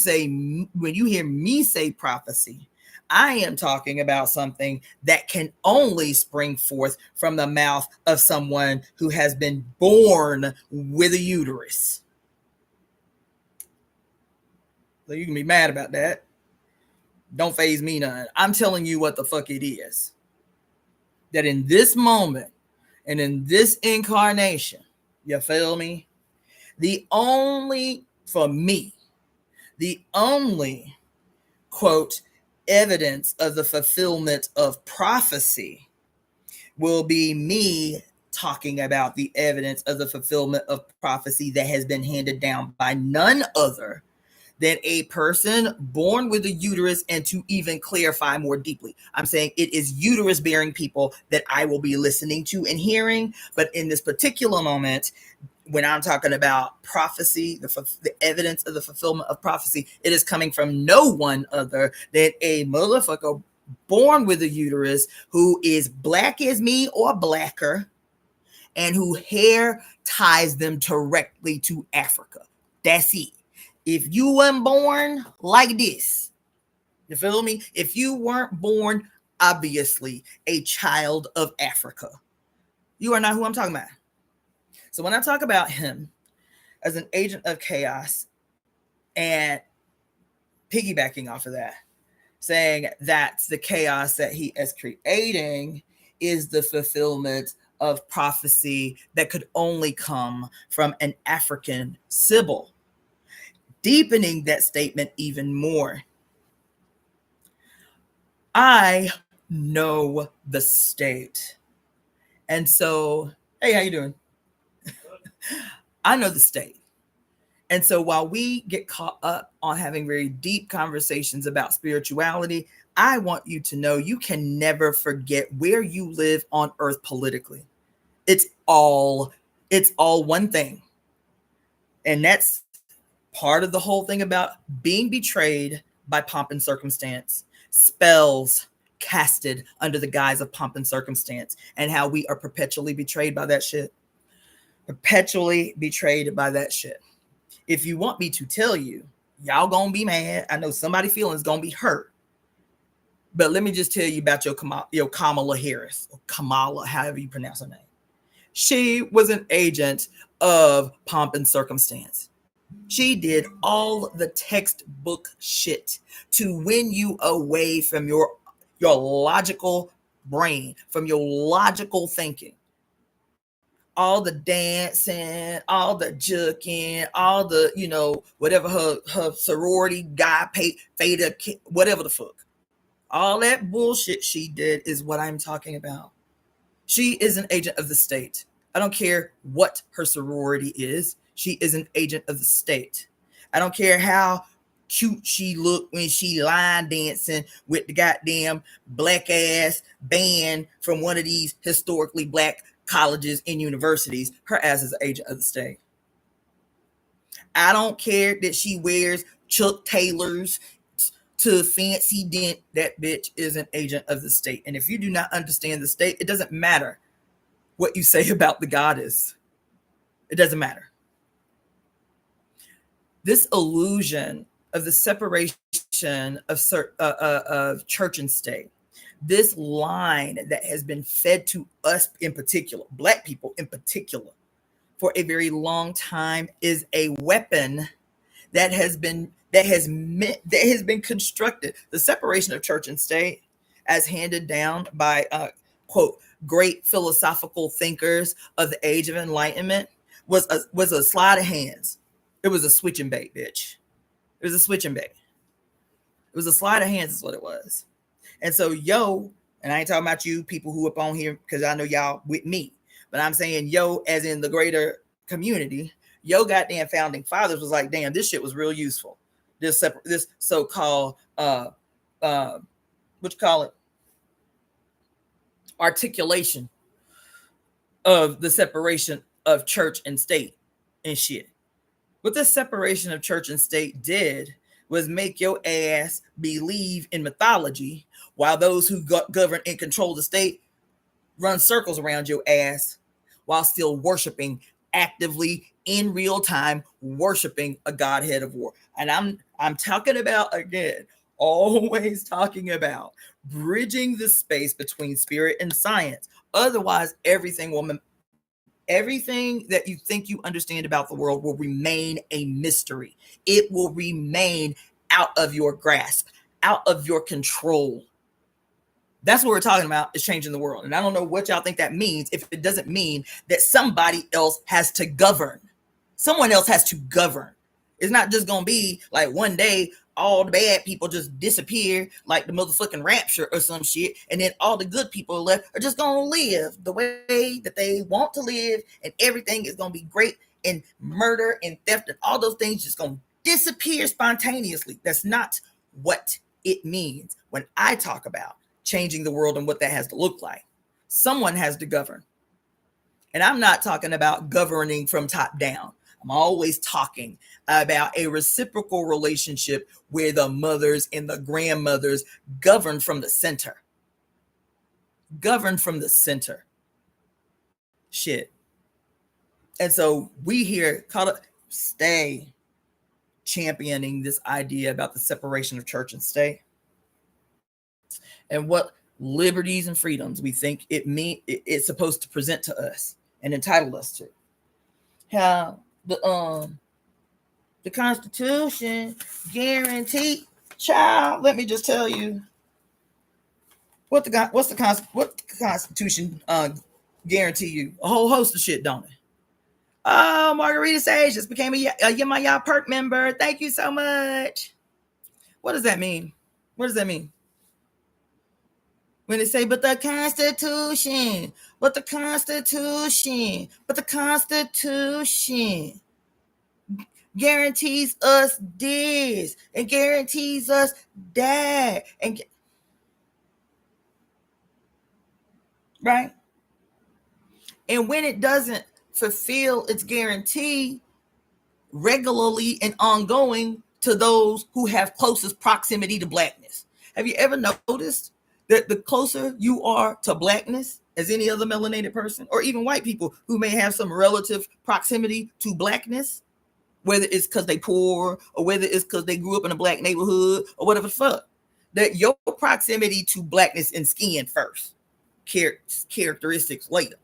hear me say prophecy, I am talking about something that can only spring forth from the mouth of someone who has been born with a uterus. So you can be mad about that. Don't faze me none. I'm telling you what the fuck it is. That in this moment and in this incarnation, you feel me? For me, the only, quote, evidence of the fulfillment of prophecy will be me talking about the evidence of the fulfillment of prophecy that has been handed down by none other than a person born with a uterus. And to even clarify more deeply, I'm saying it is uterus bearing people that I will be listening to and hearing. But in this particular moment, when I'm talking about prophecy, the evidence of the fulfillment of prophecy, it is coming from no one other than a motherfucker born with a uterus who is black as me or blacker, and who hair ties them directly to Africa. That's it. If you weren't born like this, you feel me? If you weren't born, obviously, a child of Africa, you are not who I'm talking about. So when I talk about him as an agent of chaos and piggybacking off of that, saying that the chaos that he is creating is the fulfillment of prophecy that could only come from an African Sibyl, deepening that statement even more. I know the state. And so, hey, how you doing? I know the state. And so while we get caught up on having very deep conversations about spirituality, I want you to know you can never forget where you live on earth politically. It's all one thing. And that's part of the whole thing about being betrayed by pomp and circumstance, spells casted under the guise of pomp and circumstance, and how we are perpetually betrayed by that shit. Perpetually betrayed by that shit. If you want me to tell you, y'all gonna be mad. I know somebody's feelings gonna be hurt. But let me just tell you about your Kamala Harris, or Kamala, however you pronounce her name. She was an agent of pomp and circumstance. She did all the textbook shit to win you away from your logical brain, from your logical thinking. All the dancing, all the juking, all the, whatever her sorority guy, Faye, whatever the fuck. All that bullshit she did is what I'm talking about. She is an agent of the state. I don't care what her sorority is. She is an agent of the state. I don't care how cute she looked when she line dancing with the goddamn black ass band from one of these historically black colleges and universities. Her ass is an agent of the state. I don't care that she wears Chuck Taylors to fancy dent. That bitch is an agent of the state. And if you do not understand the state, it doesn't matter what you say about the goddess. It doesn't matter. This illusion of the separation of church and state, this line that has been fed to us in particular, black people in particular, for a very long time, is a weapon that has been constructed. The separation of church and state, as handed down by quote great philosophical thinkers of the age of enlightenment, was a sleight of hands. It was a switch and bait, bitch. It was a switch and bait. It was a sleight of hands is what it was. And so, and I ain't talking about you people who up on here because I know y'all with me, but I'm saying as in the greater community, goddamn founding fathers was like, damn, this shit was real useful. This so-called what you call it, articulation of the separation of church and state and shit. What the separation of church and state did was make your ass believe in mythology, while those who govern and control the state run circles around your ass while still worshiping actively in real time, worshiping a godhead of war. And I'm talking about, again, always talking about bridging the space between spirit and science. Otherwise, everything that you think you understand about the world will remain a mystery. It will remain out of your grasp, out of your control. That's what we're talking about, is changing the world. And I don't know what y'all think that means if it doesn't mean that somebody else has to govern. Someone else has to govern. It's not just going to be like one day all the bad people just disappear like the motherfucking rapture or some shit, and then all the good people left are just going to live the way that they want to live, and everything is going to be great, and murder and theft and all those things just going to disappear spontaneously. That's not what it means when I talk about changing the world and what that has to look like. Someone has to govern. And I'm not talking about governing from top down. I'm always talking about a reciprocal relationship where the mothers and the grandmothers govern from the center. Govern from the center. Shit. And so we here stay championing this idea about the separation of church and state, and what liberties and freedoms we think it's supposed to present to us and entitle us to. How the Constitution guarantee, child. Let me just tell you what the Constitution guarantee you. A whole host of shit, don't it? Oh, Margarita Sage just became a my y'all perk member. Thank you so much. What does that mean? What does that mean? When they say, but the Constitution, but the Constitution, but the Constitution guarantees us this and guarantees us that, and right? And when it doesn't fulfill its guarantee regularly and ongoing to those who have closest proximity to Blackness. Have you ever noticed that the closer you are to Blackness as any other melanated person, or even white people who may have some relative proximity to Blackness, whether it's because they poor or whether it's because they grew up in a Black neighborhood or whatever the fuck, that your proximity to Blackness in skin first, characteristics later.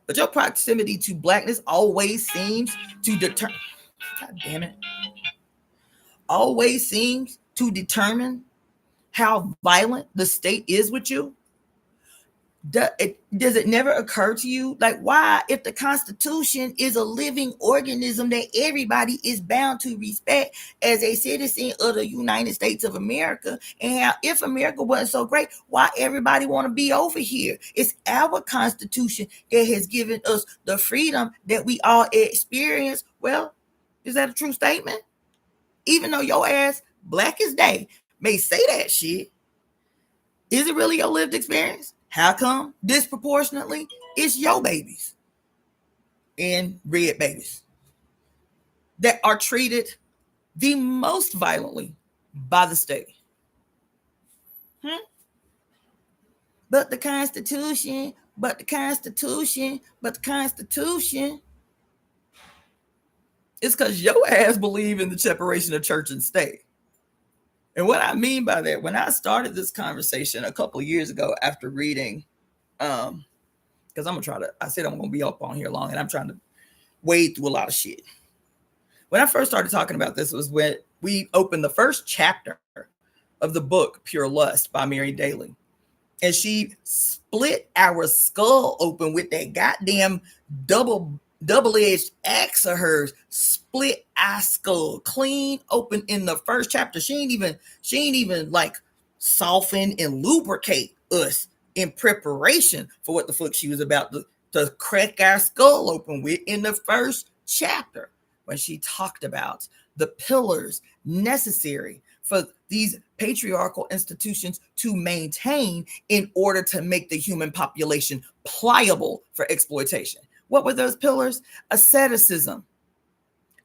But your proximity to Blackness always seems to determine, God damn it, always seems to determine how violent the state is with you. Does it never occur to you, like, why, if the Constitution is a living organism that everybody is bound to respect as a citizen of the United States of America, and how, if America wasn't so great, why everybody want to be over here? It's our Constitution that has given us the freedom that we all experience. Well, is that a true statement? Even though your ass, black as day, may say that shit, is it really your lived experience? How come disproportionately it's your babies and red babies that are treated the most violently by the state? But the Constitution, but the Constitution, but the Constitution. It's because your ass believe in the separation of church and state. And what I mean by that, when I started this conversation a couple of years ago after reading, because I said I'm going to be up on here long, and I'm trying to wade through a lot of shit. When I first started talking about this was when we opened the first chapter of the book, Pure Lust by Mary Daly. And she split our skull open with that goddamn double-edged axe of hers, split our skull clean open in the first chapter. She ain't even like soften and lubricate us in preparation for what the fuck she was about to crack our skull open with in the first chapter, when she talked about the pillars necessary for these patriarchal institutions to maintain in order to make the human population pliable for exploitation. What were those pillars? Asceticism,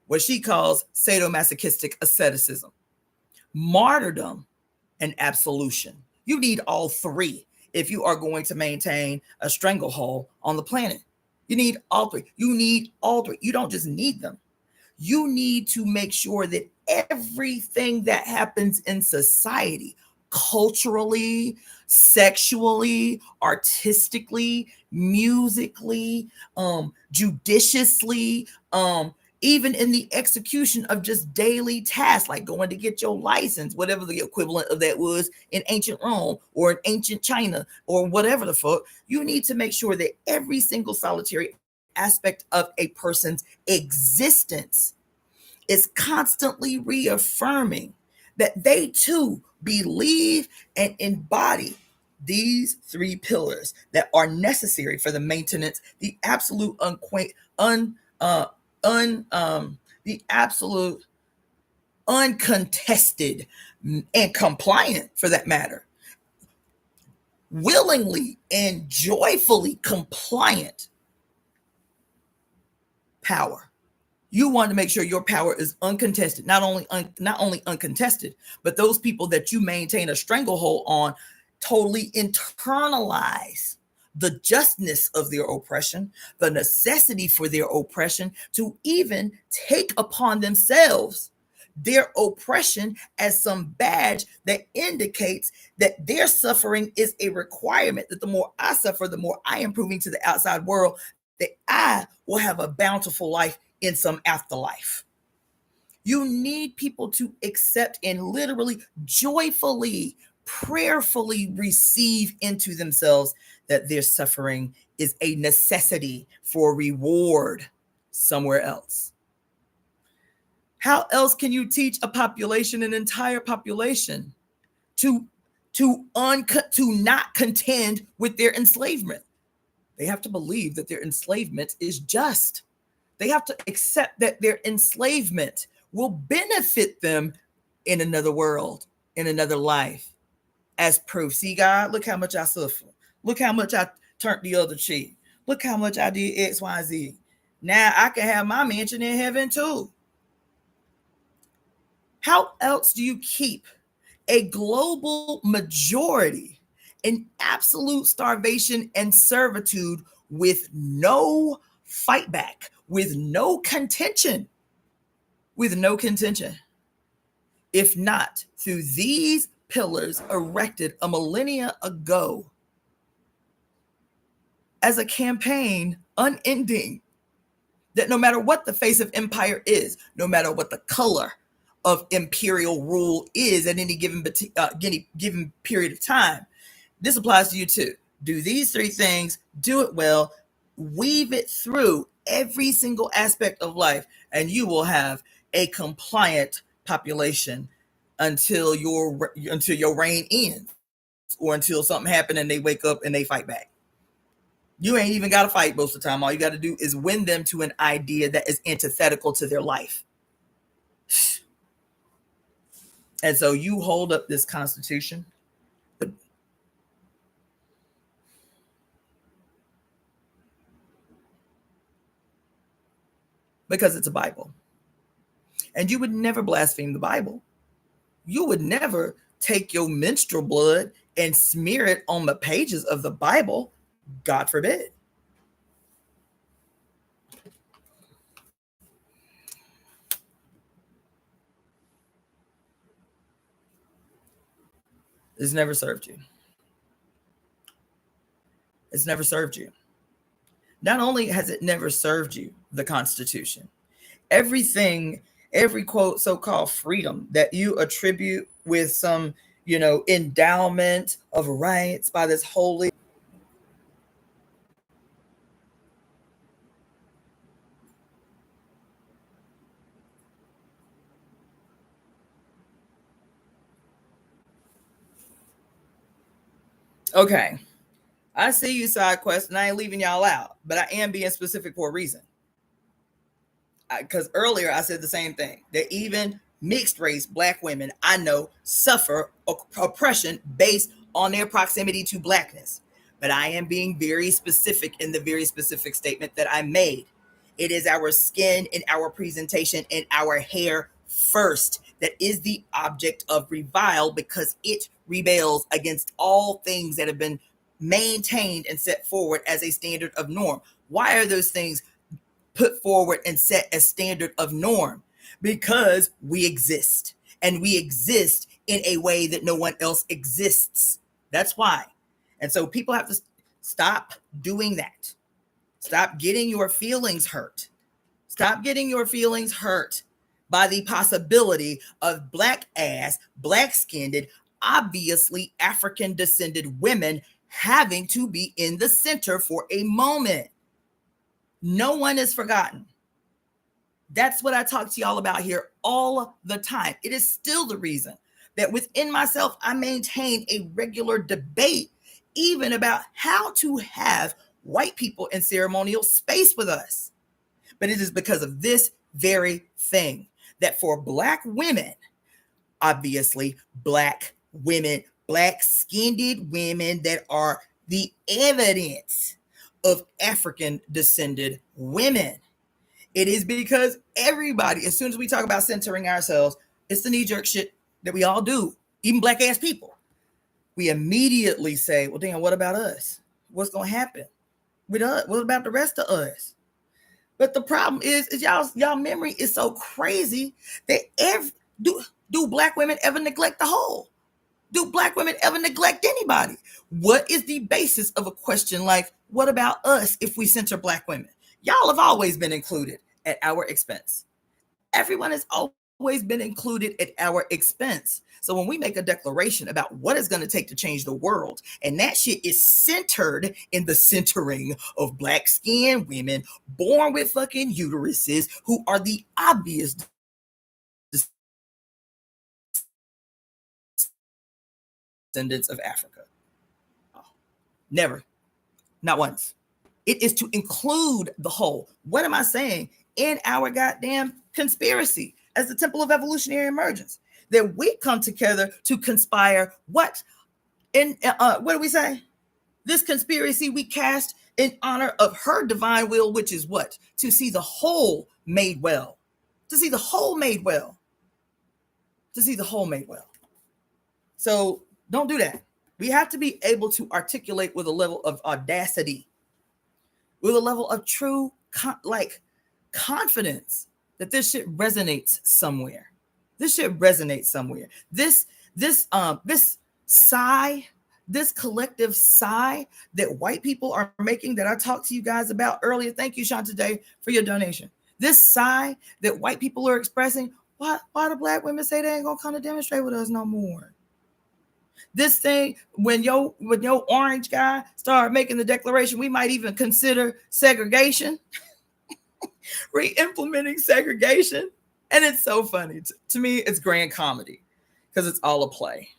what she calls sadomasochistic asceticism, martyrdom, and absolution. You need all three if you are going to maintain a stranglehold on the planet. You need all three. You need all three. You don't just need them. You need to make sure that everything that happens in society, culturally, sexually, artistically, musically, judiciously, even in the execution of just daily tasks, like going to get your license, whatever the equivalent of that was in ancient Rome or in ancient China or whatever the fuck, you need to make sure that every single solitary aspect of a person's existence is constantly reaffirming that they too believe and embody these three pillars that are necessary for the maintenance, the absolute the absolute uncontested and compliant, for that matter, willingly and joyfully compliant power. You want to make sure your power is uncontested, not only uncontested, but those people that you maintain a stranglehold on totally internalize the justness of their oppression, the necessity for their oppression, to even take upon themselves their oppression as some badge that indicates that their suffering is a requirement, that the more I suffer, the more I am proving to the outside world that I will have a bountiful life in some afterlife. You need people to accept and literally, joyfully, prayerfully receive into themselves that their suffering is a necessity for reward somewhere else. How else can you teach a population, an entire population, to not contend with their enslavement? They have to believe that their enslavement is just. They have to accept that their enslavement will benefit them in another world, in another life. As proof, see, God, look how much I suffer. Look how much I turned the other cheek. Look how much I did X, Y, Z. Now I can have my mansion in heaven too. How else do you keep a global majority in absolute starvation and servitude with no fight back, with no contention, if not through these pillars erected a millennia ago as a campaign unending, that no matter what the face of empire is, no matter what the color of imperial rule is at any given period of time, this applies to you too. Do these three things, do it well, weave it through every single aspect of life, and you will have a compliant population until your reign ends, or until something happens and they wake up and they fight back. You ain't even got to fight most of the time. All you got to do is win them to an idea that is antithetical to their life. And so you hold up this Constitution, because it's a Bible. And you would never blaspheme the Bible. You would never take your menstrual blood and smear it on the pages of the Bible. God forbid. It's never served you. It's never served you. Not only has it never served you, the Constitution, everything, every quote, so-called freedom that you attribute with some, endowment of rights by this holy. Okay. I see you, side quest, and I ain't leaving y'all out, but I am being specific for a reason. Because earlier I said the same thing, that even mixed race Black women I know suffer oppression based on their proximity to Blackness. But I am being very specific in the very specific statement that I made. It is our skin and our presentation and our hair first that is the object of revile, because it rebels against all things that have been maintained and set forward as a standard of norm. Why are those things put forward and set as standard of norm? Because we exist, and we exist in a way that no one else exists. That's why. And so people have to stop doing that. Stop getting your feelings hurt. Stop getting your feelings hurt by the possibility of black ass, black skinned, obviously African descended women having to be in the center for a moment. No one is forgotten. That's what I talk to y'all about here all the time. It is still the reason that within myself, I maintain a regular debate, even about how to have white people in ceremonial space with us. But it is because of this very thing that for black women, obviously black women, black skinned women that are the evidence of African descended women, it is because everybody, as soon as we talk about centering ourselves, it's the knee-jerk shit that we all do, even black ass people. We immediately say, well, damn, what about us? What's going to happen with us? What about the rest of us? But the problem is y'all memory is so crazy that do black women ever neglect the whole? Do black women ever neglect anybody? What is the basis of a question like, what about us if we center black women? Y'all have always been included at our expense. Everyone has always been included at our expense. So when we make a declaration about what it's going to take to change the world, and that shit is centered in the centering of black skinned women born with fucking uteruses who are the obvious descendants of Africa. Never. Not once. It is to include the whole. What am I saying? In our goddamn conspiracy as the Temple of Evolutionary Emergence, that we come together to conspire what? What do we say? This conspiracy we cast in honor of her divine will, which is what? To see the whole made well. To see the whole made well. To see the whole made well. So don't do that. We have to be able to articulate with a level of audacity, with a level of true confidence that this shit resonates somewhere. This shit resonates somewhere. This sigh, this collective sigh that white people are making, that I talked to you guys about earlier. Thank you, Sean, today for your donation. This sigh that white people are expressing. Why do black women say they ain't gonna come to demonstrate with us no more? This thing, when your orange guy started making the declaration, we might even consider segregation, re-implementing segregation. And it's so funny. To me, it's grand comedy because it's all a play.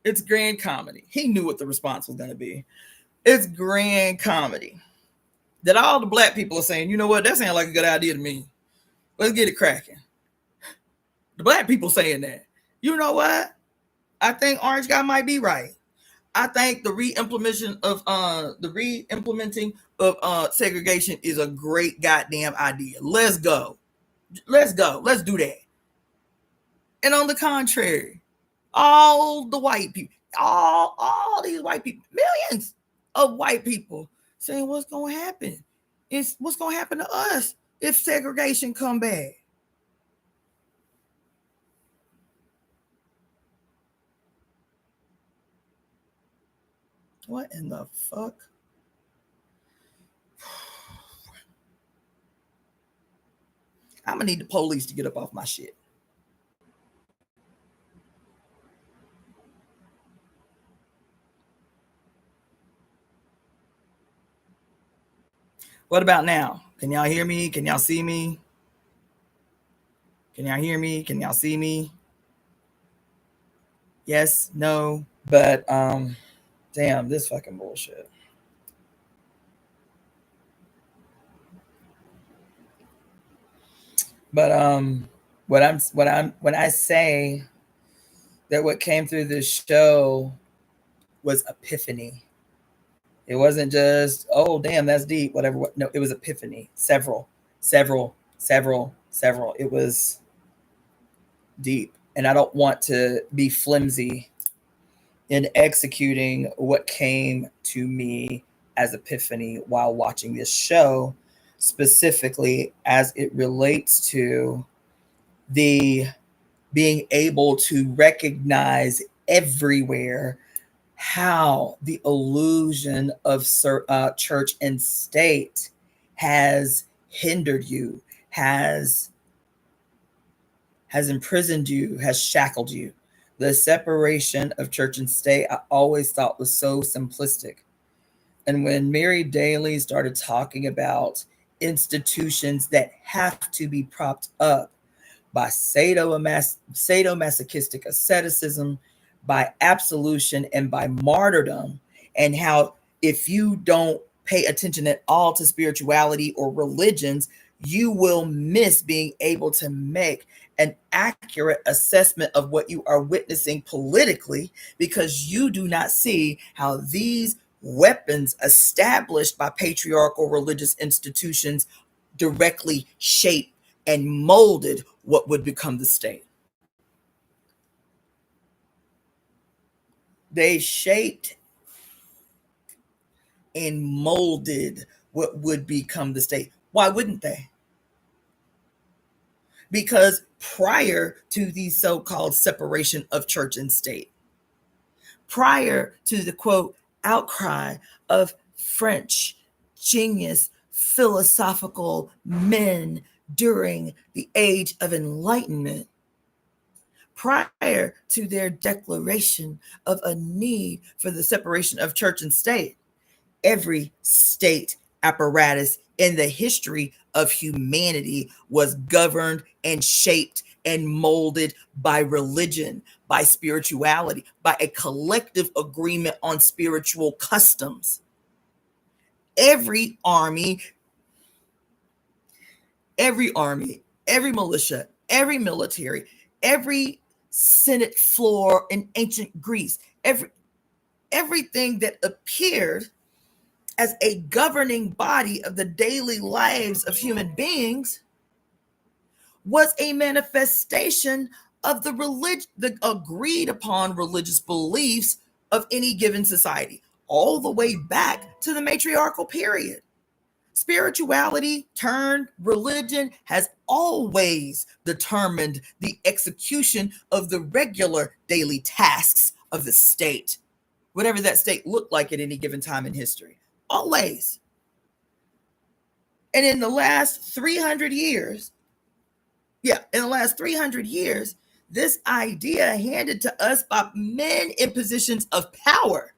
It's grand comedy. He knew what the response was going to be. It's grand comedy that all the black people are saying, you know what, that sounds like a good idea to me. Let's get it cracking. The black people saying that. You know what? I think orange guy might be right. I think the re-implementing of segregation is a great goddamn idea. Let's go. Let's do that. And on the contrary, all the white people, all these white people, millions of white people saying, what's going to happen? What's going to happen to us if segregation come back? What in the fuck? I'm going to need the police to get up off my shit. What about now? Can y'all hear me? Can y'all see me? Can y'all hear me? Can y'all see me? Yes, no, but damn, this fucking bullshit. But when I say that what came through this show was epiphany. It wasn't just, oh damn, that's deep, whatever. No, it was epiphany. Several several. It was deep. And I don't want to be flimsy in executing what came to me as epiphany while watching this show, specifically as it relates to the being able to recognize everywhere how the illusion of church and state has hindered you, has imprisoned you, has shackled you. The separation of church and state I always thought was so simplistic. And when Mary Daly started talking about institutions that have to be propped up by sadomasochistic asceticism, by absolution, and by martyrdom, and how if you don't pay attention at all to spirituality or religions, you will miss being able to make an accurate assessment of what you are witnessing politically, because you do not see how these weapons established by patriarchal religious institutions directly shape and molded what would become the state. They shaped and molded what would become the state. Why wouldn't they? Because prior to the so-called separation of church and state, prior to the quote outcry of French genius philosophical men during the age of enlightenment, prior to their declaration of a need for the separation of church and state, every state apparatus in the history of humanity was governed and shaped and molded by religion, by spirituality, by a collective agreement on spiritual customs. Every army, every militia, every military, every Senate floor in ancient Greece, everything that appeared as a governing body of the daily lives of human beings was a manifestation of the agreed upon religious beliefs of any given society, all the way back to the matriarchal period. Spirituality turned religion has always determined the execution of the regular daily tasks of the state, whatever that state looked like at any given time in history. Always. And in the last 300 years, this idea handed to us by men in positions of power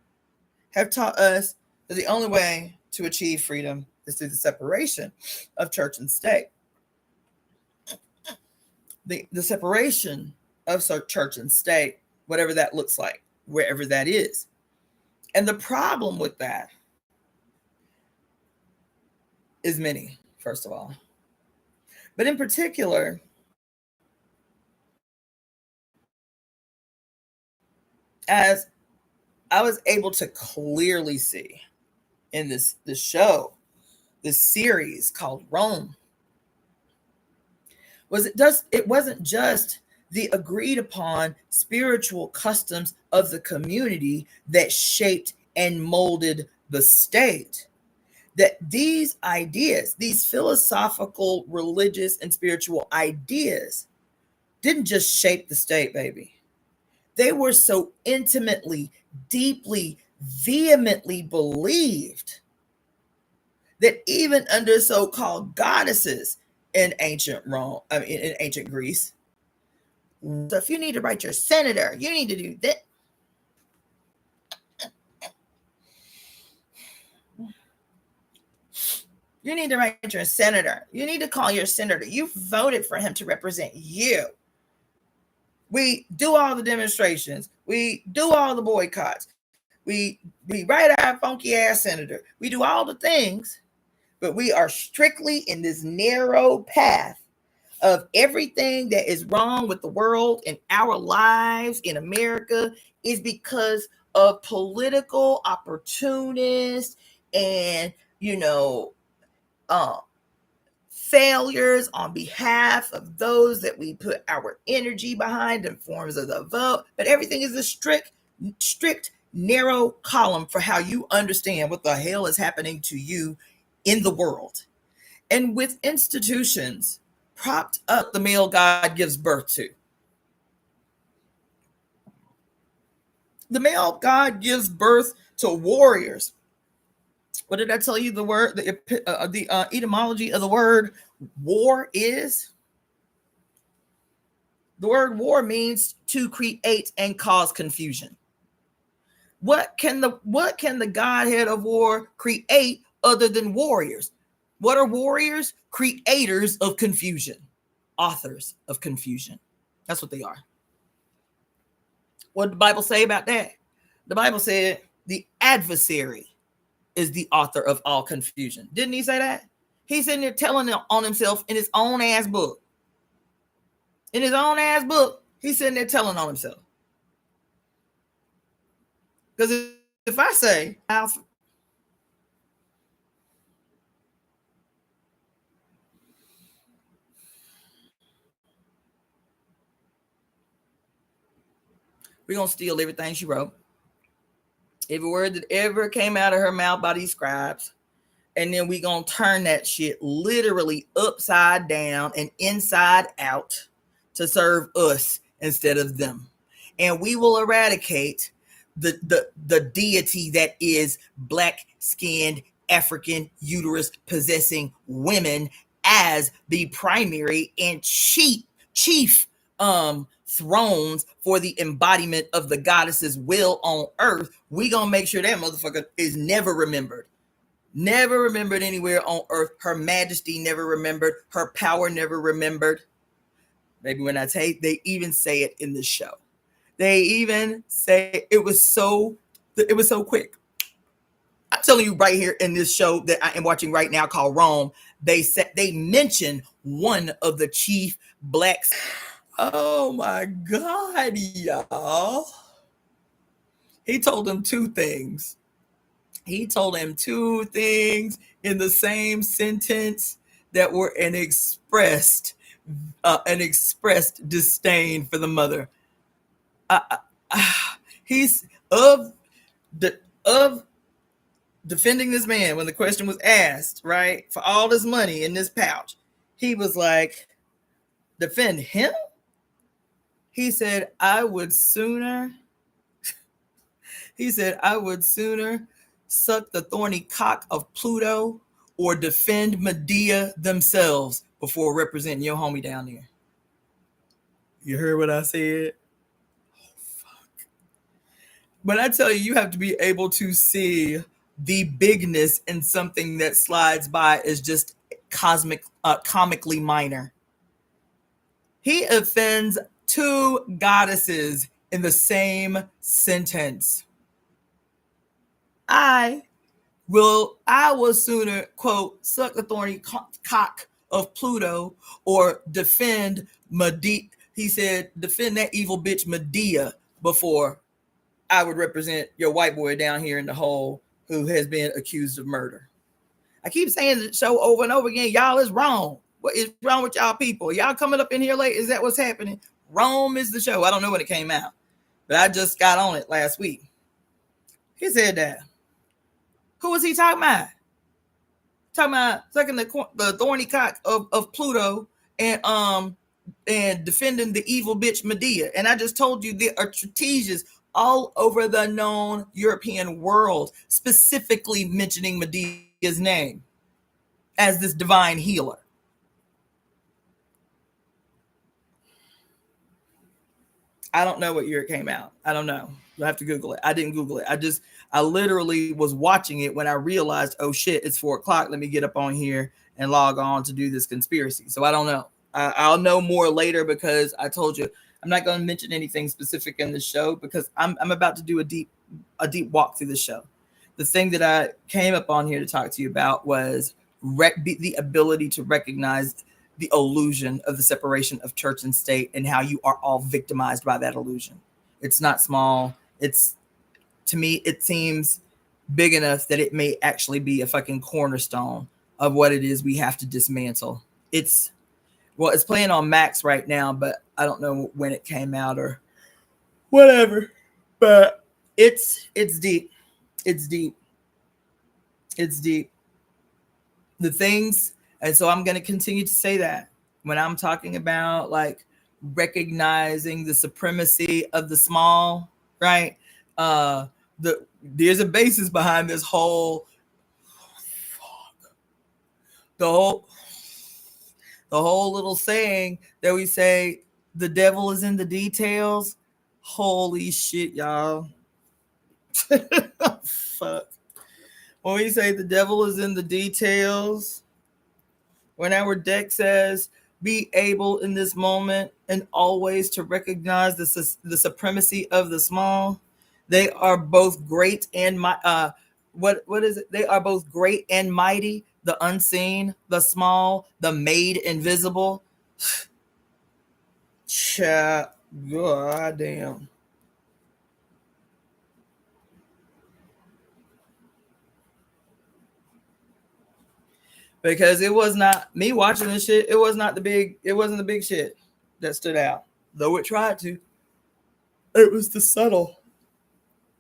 have taught us that the only way to achieve freedom is through the separation of church and state. The separation of church and state, whatever that looks like, wherever that is. And the problem with that is many, first of all. But in particular, as I was able to clearly see in this show, this series called Rome, it wasn't just the agreed upon spiritual customs of the community that shaped and molded the state. That these ideas, these philosophical, religious, and spiritual ideas didn't just shape the state, baby. They were so intimately, deeply, vehemently believed that even under so-called goddesses in ancient Rome, in ancient Greece, so if you need to write your senator, you need to do that. You need to write your senator. You need to call your senator. You voted for him to represent you. We do all the demonstrations. We do all the boycotts. We write our funky ass senator. We do all the things, but we are strictly in this narrow path of everything that is wrong with the world and our lives in America is because of political opportunists and, failures on behalf of those that we put our energy behind in forms of the vote. But everything is a strict, narrow column for how you understand what the hell is happening to you in the world. And with institutions propped up, the male God gives birth to. The male God gives birth to warriors. What did I tell you the word, the etymology of the word war is? The word war means to create and cause confusion. What can the Godhead of war create other than warriors? What are warriors? Creators of confusion, authors of confusion. That's what they are. What did the Bible say about that? The Bible said the adversary is the author of all confusion. Didn't he say that? He's sitting there telling on himself in his own ass book. In his own ass book, he's sitting there telling on himself. Because if I say, we're going to steal everything she wrote, every word that ever came out of her mouth by these scribes, and then we're going to turn that shit literally upside down and inside out to serve us instead of them. And we will eradicate the deity that is black-skinned African uterus possessing women as the primary and chief thrones for the embodiment of the goddess's will on earth. We gonna make sure that motherfucker is never remembered anywhere on earth. Her majesty never remembered, her power never remembered. Maybe when I say, they even say it in the show. They even say it was so quick. I'm telling you right here in this show that I am watching right now called Rome, they mention one of the chief blacks. Oh my God, y'all. He told him two things. He told him two things in the same sentence that were an expressed disdain for the mother. He's of defending this man when the question was asked, right, for all this money in this pouch. He was like, defend him? He said, I would sooner suck the thorny cock of Pluto or defend Medea themselves before representing your homie down there. You heard what I said? Oh, fuck. When I tell you, you have to be able to see the bigness in something that slides by as just comically minor. He offends two goddesses in the same sentence. I will sooner, quote, suck the thorny cock of Pluto or defend Medea. He said, defend that evil bitch Medea before I would represent your white boy down here in the hole who has been accused of murder. I keep saying the show over and over again. Y'all is wrong. What is wrong with y'all people? Y'all coming up in here late? Is that what's happening? Rome is the show. I don't know when it came out, but I just got on it last week. He said that. Who was he talking about? Talking about sucking the thorny cock of Pluto and defending the evil bitch Medea. And I just told you there are strategies all over the known European world, specifically mentioning Medea's name as this divine healer. I don't know what year it came out. I don't know. You'll have to Google it. I didn't Google it. I literally was watching it when I realized, oh shit, it's 4:00. Let me get up on here and log on to do this conspiracy. So I don't know. I'll know more later because I told you I'm not going to mention anything specific in the show because I'm about to do a deep walk through the show. The thing that I came up on here to talk to you about was the ability to recognize the illusion of the separation of church and state and how you are all victimized by that illusion. It's not small. To me, it seems big enough that it may actually be a fucking cornerstone of what it is we have to dismantle It's playing on Max right now, but I don't know when it came out or whatever. But it's deep. It's deep. It's deep. The things, and so I'm going to continue to say that when I'm talking about like recognizing the supremacy of the small, right? There's a basis behind this whole the whole little saying that we say, the devil is in the details. Holy shit, y'all. Fuck. When we say the devil is in the details, when our deck says, be able in this moment and always to recognize the supremacy of the small, they are both great and what is it? They are both great and mighty, the unseen, the small, the made invisible. Chat, god damn. Because it was not me watching this shit. It wasn't the big shit that stood out, though it tried to. It was the subtle.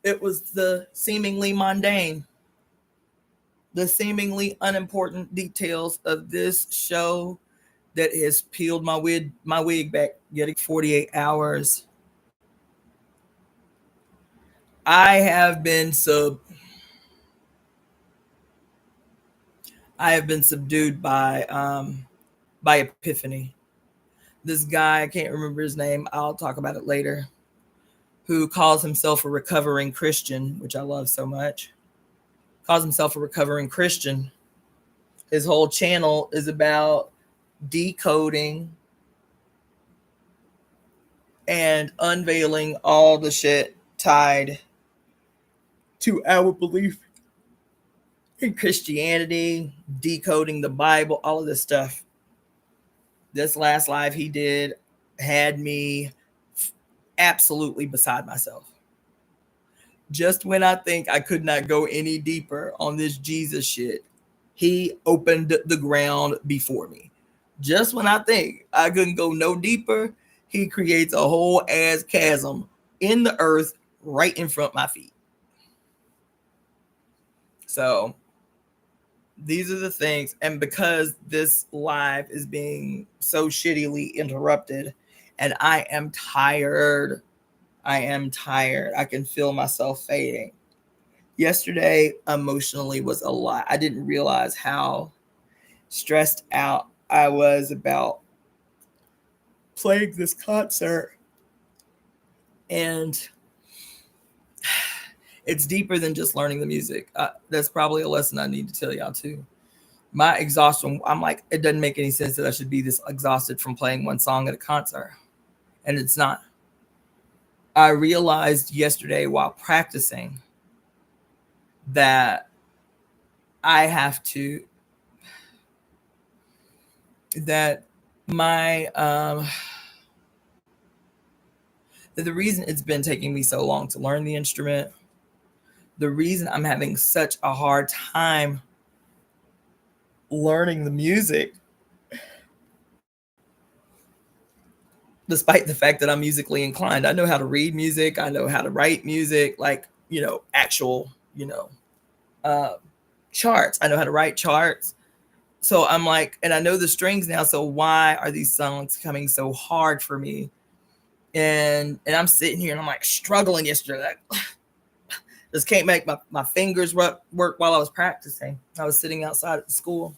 It was the seemingly mundane, the seemingly unimportant details of this show that has peeled my wig back, getting 48 hours. I have been subdued by Epiphany. This guy, I can't remember his name. I'll talk about it later. Who calls himself a recovering Christian, which I love so much. Calls himself a recovering Christian. His whole channel is about decoding and unveiling all the shit tied to our belief in Christianity, decoding the Bible, all of this stuff. This last live he did had me absolutely beside myself. Just when I think I could not go any deeper on this Jesus shit, he opened the ground before me. Just when I think I couldn't go no deeper, he creates a whole ass chasm in the earth right in front of my feet. So these are the things. And because this live is being so shittily interrupted and I am tired, I can feel myself fading. Yesterday, emotionally, was a lot. I didn't realize how stressed out I was about playing this concert. And it's deeper than just learning the music. That's probably a lesson I need to tell y'all too. My exhaustion, I'm like, it doesn't make any sense that I should be this exhausted from playing one song at a concert. And it's not. I realized yesterday while practicing that I have to, that my, the reason it's been taking me so long to learn the instrument, the reason I'm having such a hard time learning the music, despite the fact that I'm musically inclined. I know how to read music. I know how to write music, like, actual, charts. I know how to write charts. So I'm like, and I know the strings now. So why are these songs coming so hard for me? And I'm sitting here and I'm like struggling yesterday. Like, just can't make my fingers work while I was practicing. I was sitting outside at the school.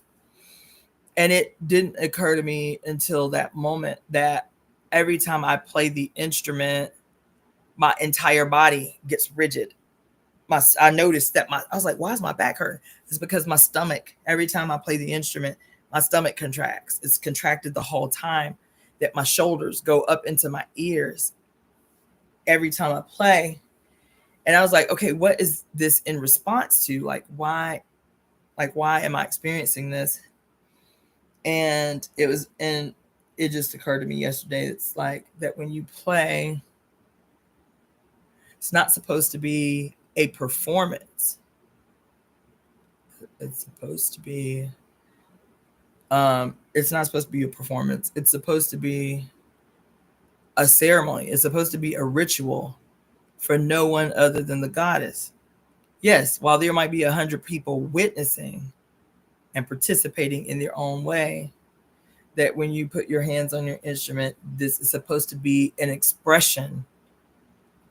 And it didn't occur to me until that moment that every time I play the instrument, my entire body gets rigid. I noticed that I was like, why is my back hurt? It's because my stomach, every time I play the instrument, my stomach contracts. It's contracted the whole time, that my shoulders go up into my ears every time I play. And I was like, okay, what is this in response to? Like, why am I experiencing this? And it just occurred to me yesterday. It's like that when you play, it's not supposed to be a performance. It's supposed to be It's not supposed to be a performance. It's supposed to be a ceremony. It's supposed to be a ritual for no one other than the goddess. Yes, while there might be 100 people witnessing and participating in their own way, that when you put your hands on your instrument, this is supposed to be an expression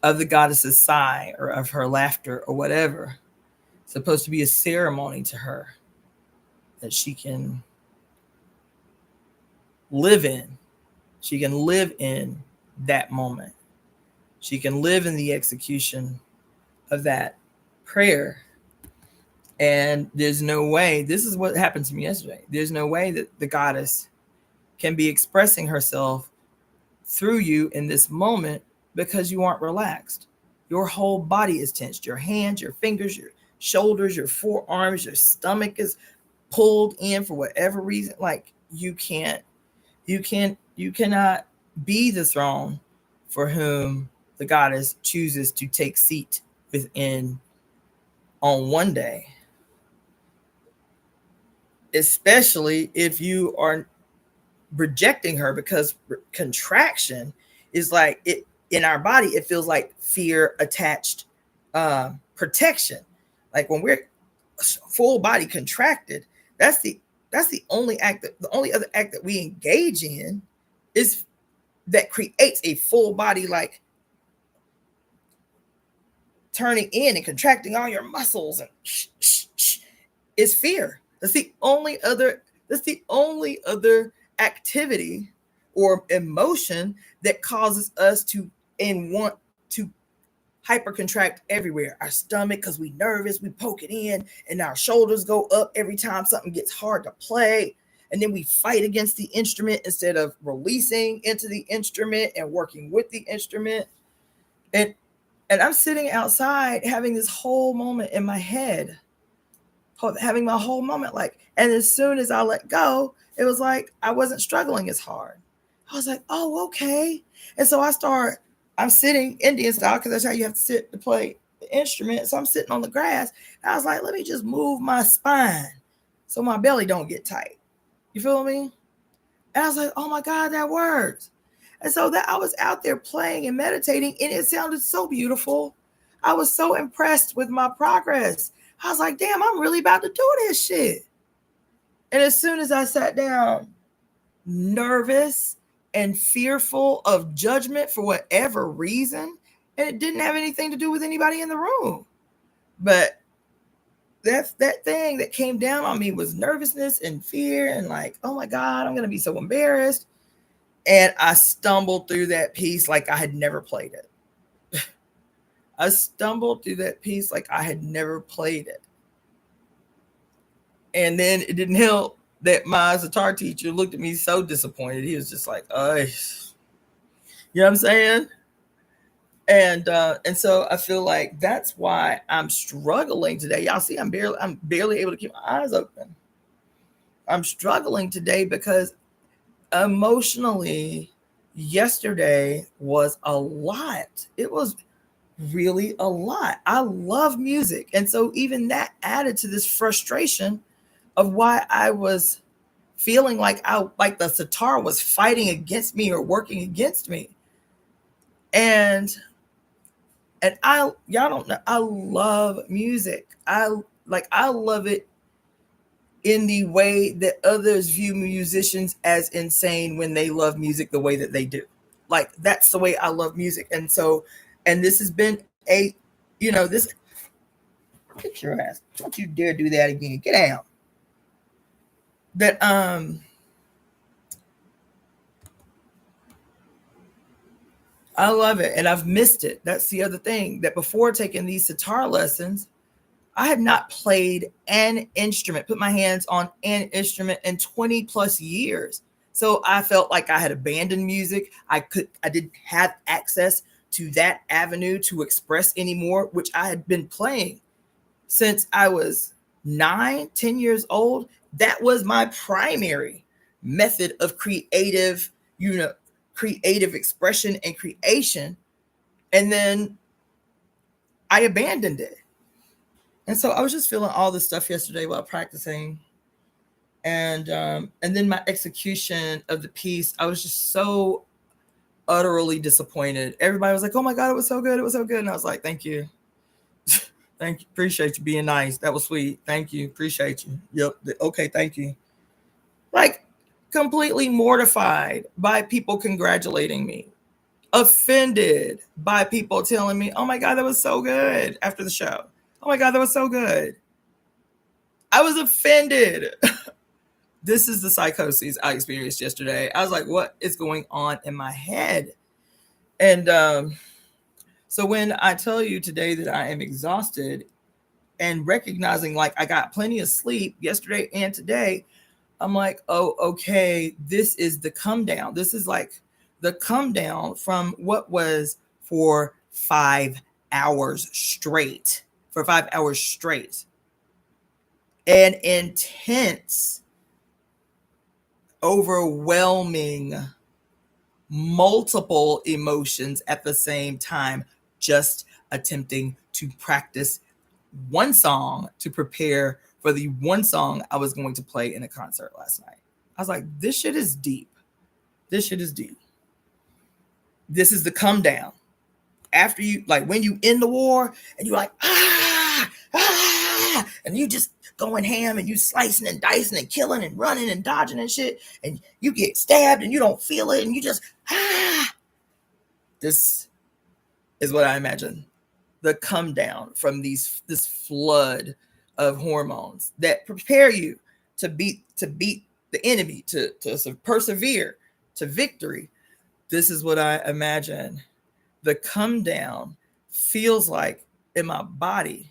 of the goddess's sigh or of her laughter or whatever. It's supposed to be a ceremony to her that she can live in. She can live in that moment. She can live in the execution of that prayer. And there's no way, this is what happened to me yesterday. There's no way that the goddess can be expressing herself through you in this moment because you aren't relaxed. Your whole body is tensed. Your hands, your fingers, your shoulders, your forearms, your stomach is pulled in for whatever reason. Like you cannot be the throne for whom the goddess chooses to take seat within on one day. Especially if you are rejecting her, because contraction is like it in our body. It feels like fear attached protection. Like when we're full body contracted, that's the only act that the only other act that we engage in is that creates a full body, like turning in and contracting all your muscles and is fear. That's the only other activity or emotion that causes us to and want to hypercontract everywhere. Our stomach, because we nervous, we poke it in, and our shoulders go up every time something gets hard to play. And then we fight against the instrument instead of releasing into the instrument and working with the instrument. And I'm sitting outside having this whole moment in my head, having my whole moment, like, and as soon as I let go, it was like I wasn't struggling as hard. I was like, oh, okay. And so I'm sitting Indian style, because that's how you have to sit to play the instrument. So I'm sitting on the grass. And I was like, let me just move my spine so my belly don't get tight. You feel me? And I was like, oh my God, that works. And so that I was out there playing and meditating, and it sounded so beautiful. I was so impressed with my progress. I was like, damn, I'm really about to do this shit. And as soon as I sat down, nervous and fearful of judgment for whatever reason, and it didn't have anything to do with anybody in the room. But that thing that came down on me was nervousness and fear and like, oh my God, I'm going to be so embarrassed. And I stumbled through that piece like I had never played it. I stumbled through that piece like I had never played it. And then it didn't help that my sitar teacher looked at me so disappointed. He was just like, you know what I'm saying? And so I feel like that's why I'm struggling today. Y'all see, I'm barely able to keep my eyes open. I'm struggling today because emotionally, yesterday was a lot. It was really a lot. I love music. And so even that added to this frustration of why I was feeling like the sitar was fighting against me or working against me. And y'all don't know, I love music. I love it in the way that others view musicians as insane when they love music the way that they do. Like, that's the way I love music. And so, and this has been this, get your ass, don't you dare do that again. Get down. That, I love it. And I've missed it. That's the other thing, that before taking these sitar lessons, I had not played an instrument, put my hands on an instrument in 20 plus years. So I felt like I had abandoned music. I didn't have access to that avenue to express anymore, which I had been playing since I was 9-10 years old. That was my primary method of creative expression and creation. And then I abandoned it. And so I was just feeling all this stuff yesterday while practicing. And then my execution of the piece, I was just so utterly disappointed. Everybody was like, "Oh my God, it was so good. It was so good." And I was like, "Thank you. Thank you. Appreciate you being nice. That was sweet. Thank you. Appreciate you. Yep. Okay. Thank you." Like, completely mortified by people congratulating me, offended by people telling me, "Oh my God, that was so good," after the show. "Oh my God, that was so good." I was offended. This is the psychosis I experienced yesterday. I was like, what is going on in my head? And so when I tell you today that I am exhausted and recognizing like I got plenty of sleep yesterday and today, I'm like, oh, okay, this is the come down. This is like the come down from what was for 5 hours straight, for 5 hours straight. An intense, overwhelming, multiple emotions at the same time, just attempting to practice one song to prepare for the one song I was going to play in a concert last night. I was like, this shit is deep. This shit is deep. This is the come down. After you, like when you in the war and you're like, and you just going ham and you slicing and dicing and killing and running and dodging and shit, and you get stabbed and you don't feel it and you just, This is what I imagine. The come down from this flood of hormones that prepare you to beat the enemy, to persevere to victory. This is what I imagine the come down feels like in my body,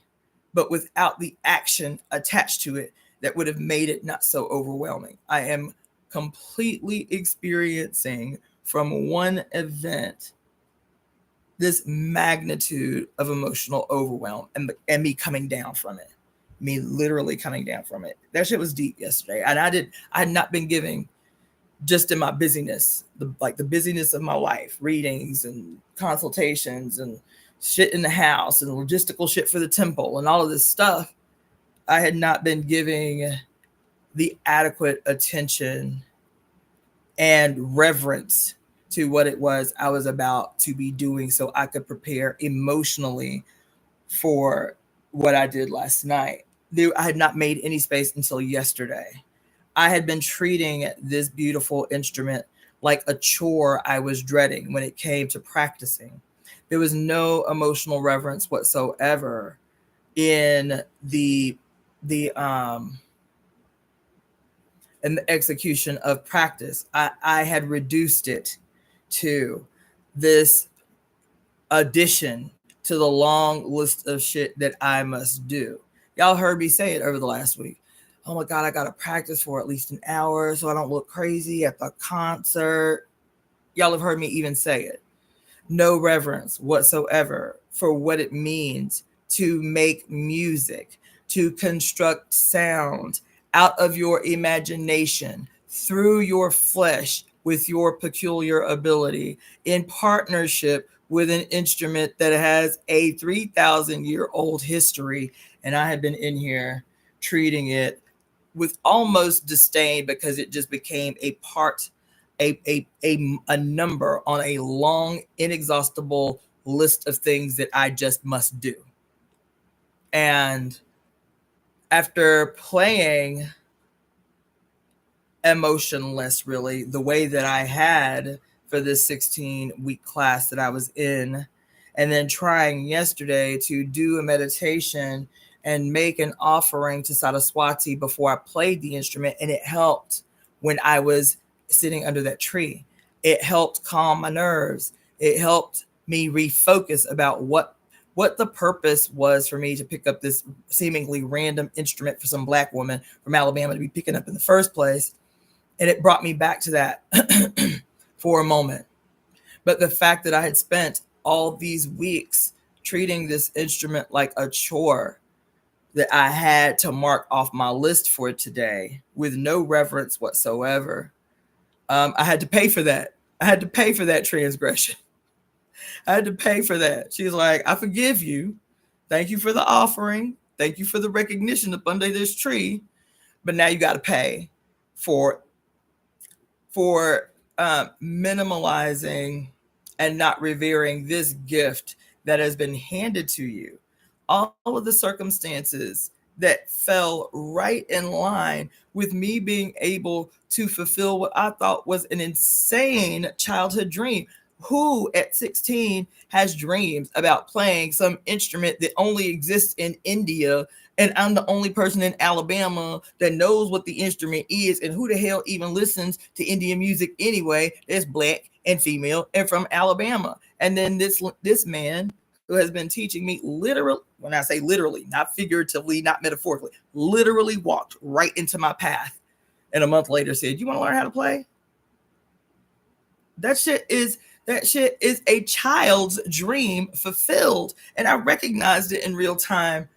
but without the action attached to it that would have made it not so overwhelming. I am completely experiencing from one event this magnitude of emotional overwhelm and me coming down from it. Me literally coming down from it. That shit was deep yesterday. And I had not been giving, just in my busyness, the busyness of my life, readings and consultations and shit in the house and logistical shit for the temple and all of this stuff. I had not been giving the adequate attention and reverence to what it was I was about to be doing so I could prepare emotionally for what I did last night. I had not made any space until yesterday. I had been treating this beautiful instrument like a chore I was dreading when it came to practicing. There was no emotional reverence whatsoever in the execution of practice. I had reduced it to this addition to the long list of shit that I must do. Y'all heard me say it over the last week. Oh my God, I got to practice for at least an hour so I don't look crazy at the concert. Y'all have heard me even say it. No reverence whatsoever for what it means to make music, to construct sound out of your imagination, through your flesh, with your peculiar ability, in partnership with an instrument that has a 3,000-year-old history. And I have been in here treating it with almost disdain because it just became a part, a number on a long, inexhaustible list of things that I just must do. And after playing emotionless, really, the way that I had for this 16-week class that I was in, and then trying yesterday to do a meditation and make an offering to Saraswati before I played the instrument, and it helped when I was sitting under that tree. It helped calm my nerves. It helped me refocus about what the purpose was for me to pick up this seemingly random instrument for some Black woman from Alabama to be picking up in the first place. And it brought me back to that for a moment. But the fact that I had spent all these weeks treating this instrument like a chore that I had to mark off my list for today with no reverence whatsoever, I had to pay for that. I had to pay for that transgression. I had to pay for that. She's like, I forgive you. Thank you for the offering. Thank you for the recognition up under this tree. But now you got to pay. for minimalizing and not revering this gift that has been handed to you. All of the circumstances that fell right in line with me being able to fulfill what I thought was an insane childhood dream. Who at 16 has dreams about playing some instrument that only exists in India, and I'm the only person in Alabama that knows what the instrument is, and who the hell even listens to Indian music anyway? That's black and female and from Alabama. And then this man who has been teaching me literally, when I say literally, not figuratively, not metaphorically, literally walked right into my path, and a month later said, "You want to learn how to play?" That shit is a child's dream fulfilled. And I recognized it in real time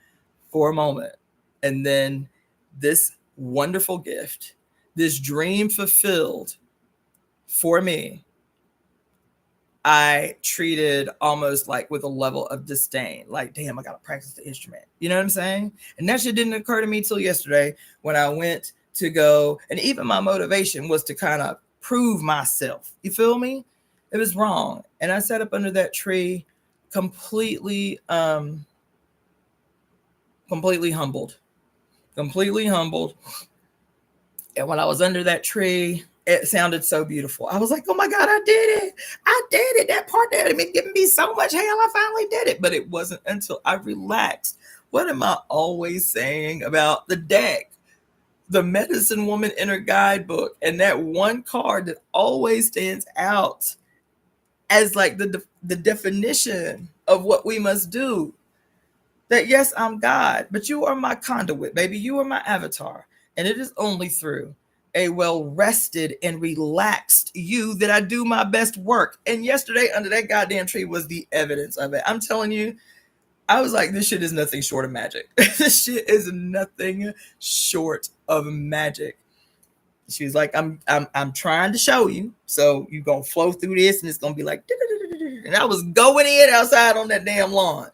for a moment. And then this wonderful gift, this dream fulfilled for me, I treated almost like with a level of disdain. Like, damn, I got to practice the instrument. You know what I'm saying? And that shit didn't occur to me till yesterday when I went to go. And even my motivation was to kind of prove myself. You feel me? It was wrong. And I sat up under that tree completely humbled. And when I was under that tree, it sounded so beautiful. I was like, oh my God, I did it. I did it. That part that had been giving me so much hell, I finally did it. But it wasn't until I relaxed. What am I always saying about the deck? The Medicine Woman Inner Guidebook, and that one card that always stands out as like the definition of what we must do. That yes, I'm God, but you are my conduit, baby. You are my avatar. And it is only through a well-rested and relaxed you that I do my best work. And yesterday under that goddamn tree was the evidence of it. I'm telling you, I was like, this shit is nothing short of magic. This shit is nothing short of magic. She was like, I'm trying to show you. So you're going to flow through this and it's going to be like, and I was going in outside on that damn lawn.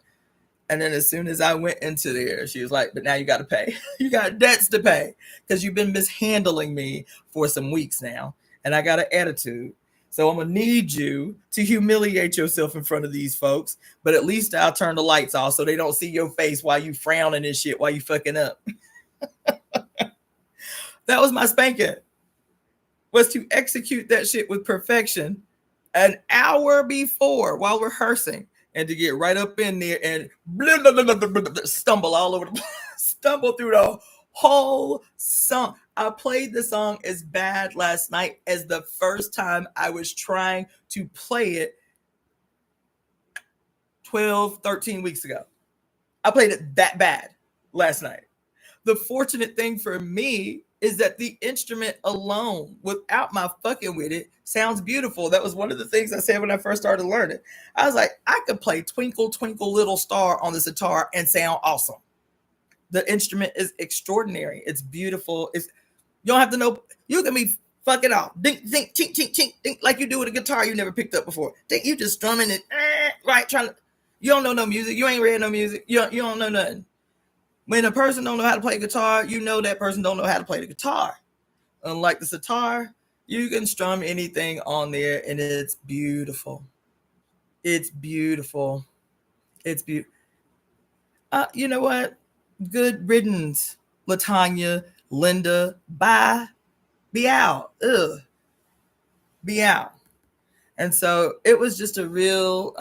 And then as soon as I went into there, she was like, but now you got to pay. You got debts to pay because you've been mishandling me for some weeks now. And I got an attitude. So I'm going to need you to humiliate yourself in front of these folks. But at least I'll turn the lights off so they don't see your face while you frowning and shit, while you fucking up. That was my spanking. Was to execute that shit with perfection an hour before while rehearsing. And to get right up in there and stumble all over stumble through the whole song. I played the song as bad last night as the first time I was trying to play it 12, 13 weeks ago. I played it that bad last night. The fortunate thing for me is that the instrument alone, without my fucking with it, sounds beautiful. That was one of the things I said when I first started learning. I was like, I could play Twinkle, Twinkle, Little Star on the sitar and sound awesome. The instrument is extraordinary. It's beautiful. You don't have to know. You can be fucking off. Dink, dink, chink, chink, chink, dink, like you do with a guitar you never picked up before. Think you just strumming it, right? You don't know no music. You ain't read no music. You don't know nothing. When a person don't know how to play guitar, you know that person don't know how to play the guitar. Unlike the sitar, you can strum anything on there and it's beautiful. It's beautiful. It's beautiful. You know what? Good riddance, LaTanya, Linda. Bye. Be out. Ugh. Be out. And so it was just a real,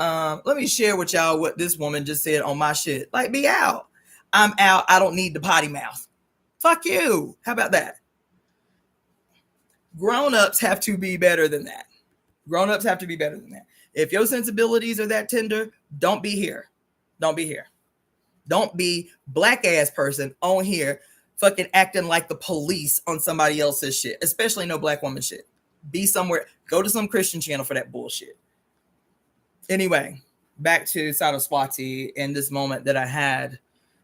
let me share with y'all what this woman just said on my shit. Like, be out. I'm out. I don't need the potty mouth. Fuck you. How about that? Grown-ups have to be better than that. Grown-ups have to be better than that. If your sensibilities are that tender, don't be here. Don't be here. Don't be black ass person on here fucking acting like the police on somebody else's shit, especially no black woman shit. Be somewhere. Go to some Christian channel for that bullshit. Anyway, back to Saraswati and this moment that I had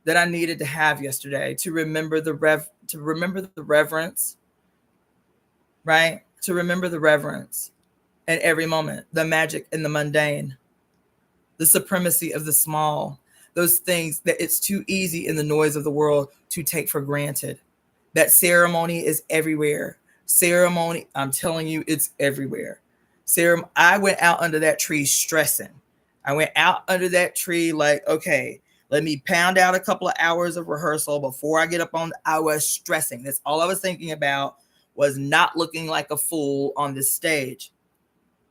that I needed to have yesterday to remember the reverence, right? To remember the reverence in every moment, the magic in the mundane, the supremacy of the small, those things that it's too easy in the noise of the world to take for granted. That ceremony is everywhere. Ceremony, I'm telling you, it's everywhere. I went out under that tree stressing. I went out under that tree like, okay, let me pound out a couple of hours of rehearsal before I get up on. I was stressing. That's all I was thinking about, was not looking like a fool on the stage.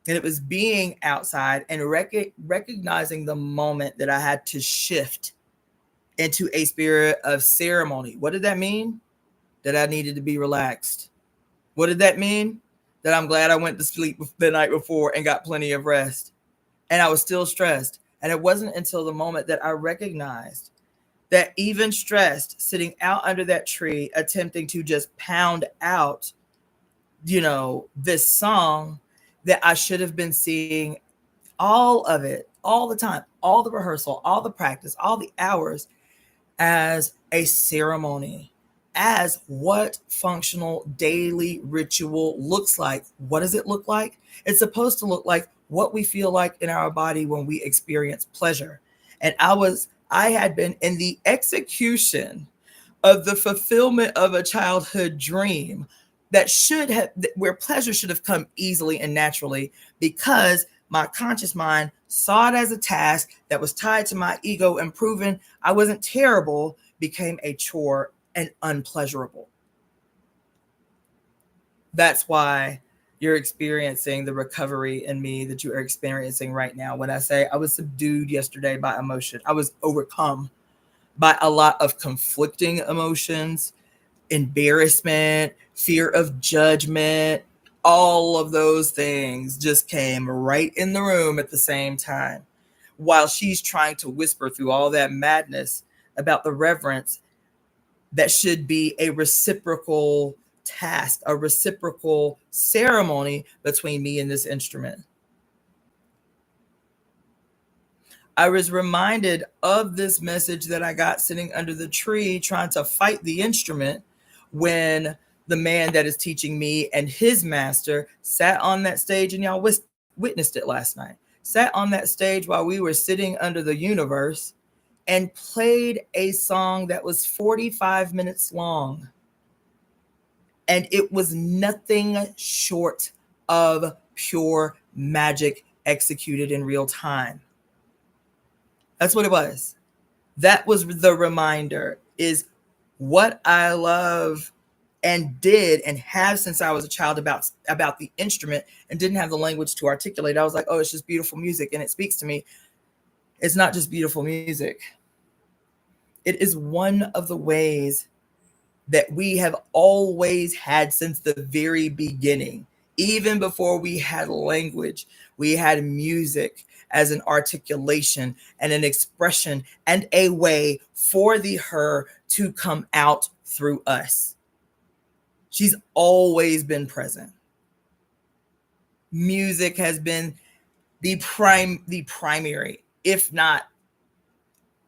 And it was being outside and recognizing the moment that I had to shift into a spirit of ceremony. What did that mean? That I needed to be relaxed. What did that mean? That I'm glad I went to sleep the night before and got plenty of rest. And I was still stressed. And it wasn't until the moment that I recognized that even stressed, sitting out under that tree, attempting to just pound out, this song, that I should have been seeing all of it, all the time, all the rehearsal, all the practice, all the hours as a ceremony, as what functional daily ritual looks like. What does it look like? It's supposed to look like what we feel like in our body when we experience pleasure. And I had been in the execution of the fulfillment of a childhood dream where pleasure should have come easily and naturally, because my conscious mind saw it as a task that was tied to my ego, and proven I wasn't terrible became a chore and unpleasurable. That's why you're experiencing the recovery in me that you are experiencing right now. When I say I was subdued yesterday by emotion, I was overcome by a lot of conflicting emotions, embarrassment, fear of judgment. All of those things just came right in the room at the same time, while she's trying to whisper through all that madness about the reverence that should be a reciprocal task, a reciprocal ceremony between me and this instrument. I was reminded of this message that I got sitting under the tree trying to fight the instrument, when the man that is teaching me and his master sat on that stage, and y'all witnessed it last night, sat on that stage while we were sitting under the universe and played a song that was 45 minutes long. And it was nothing short of pure magic executed in real time. That's what it was. That was the reminder, is what I love and did and have since I was a child about the instrument, and didn't have the language to articulate. I was like, oh, it's just beautiful music and it speaks to me. It's not just beautiful music. It is one of the ways that we have always had since the very beginning. Even before we had language, we had music as an articulation and an expression and a way for the her to come out through us. She's always been present. Music has been the primary, if not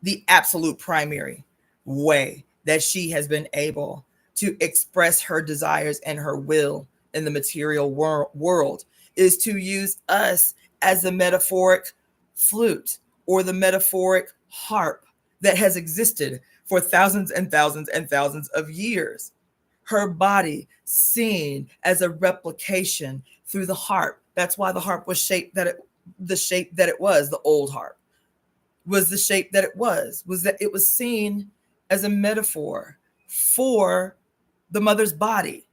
the absolute primary way that she has been able to express her desires and her will in the material world, is to use us as the metaphoric flute or the metaphoric harp that has existed for thousands and thousands and thousands of years. Her body seen as a replication through the harp. That's why the harp was the shape that it was. The old harp was the shape that it was that it was seen as a metaphor for the mother's body.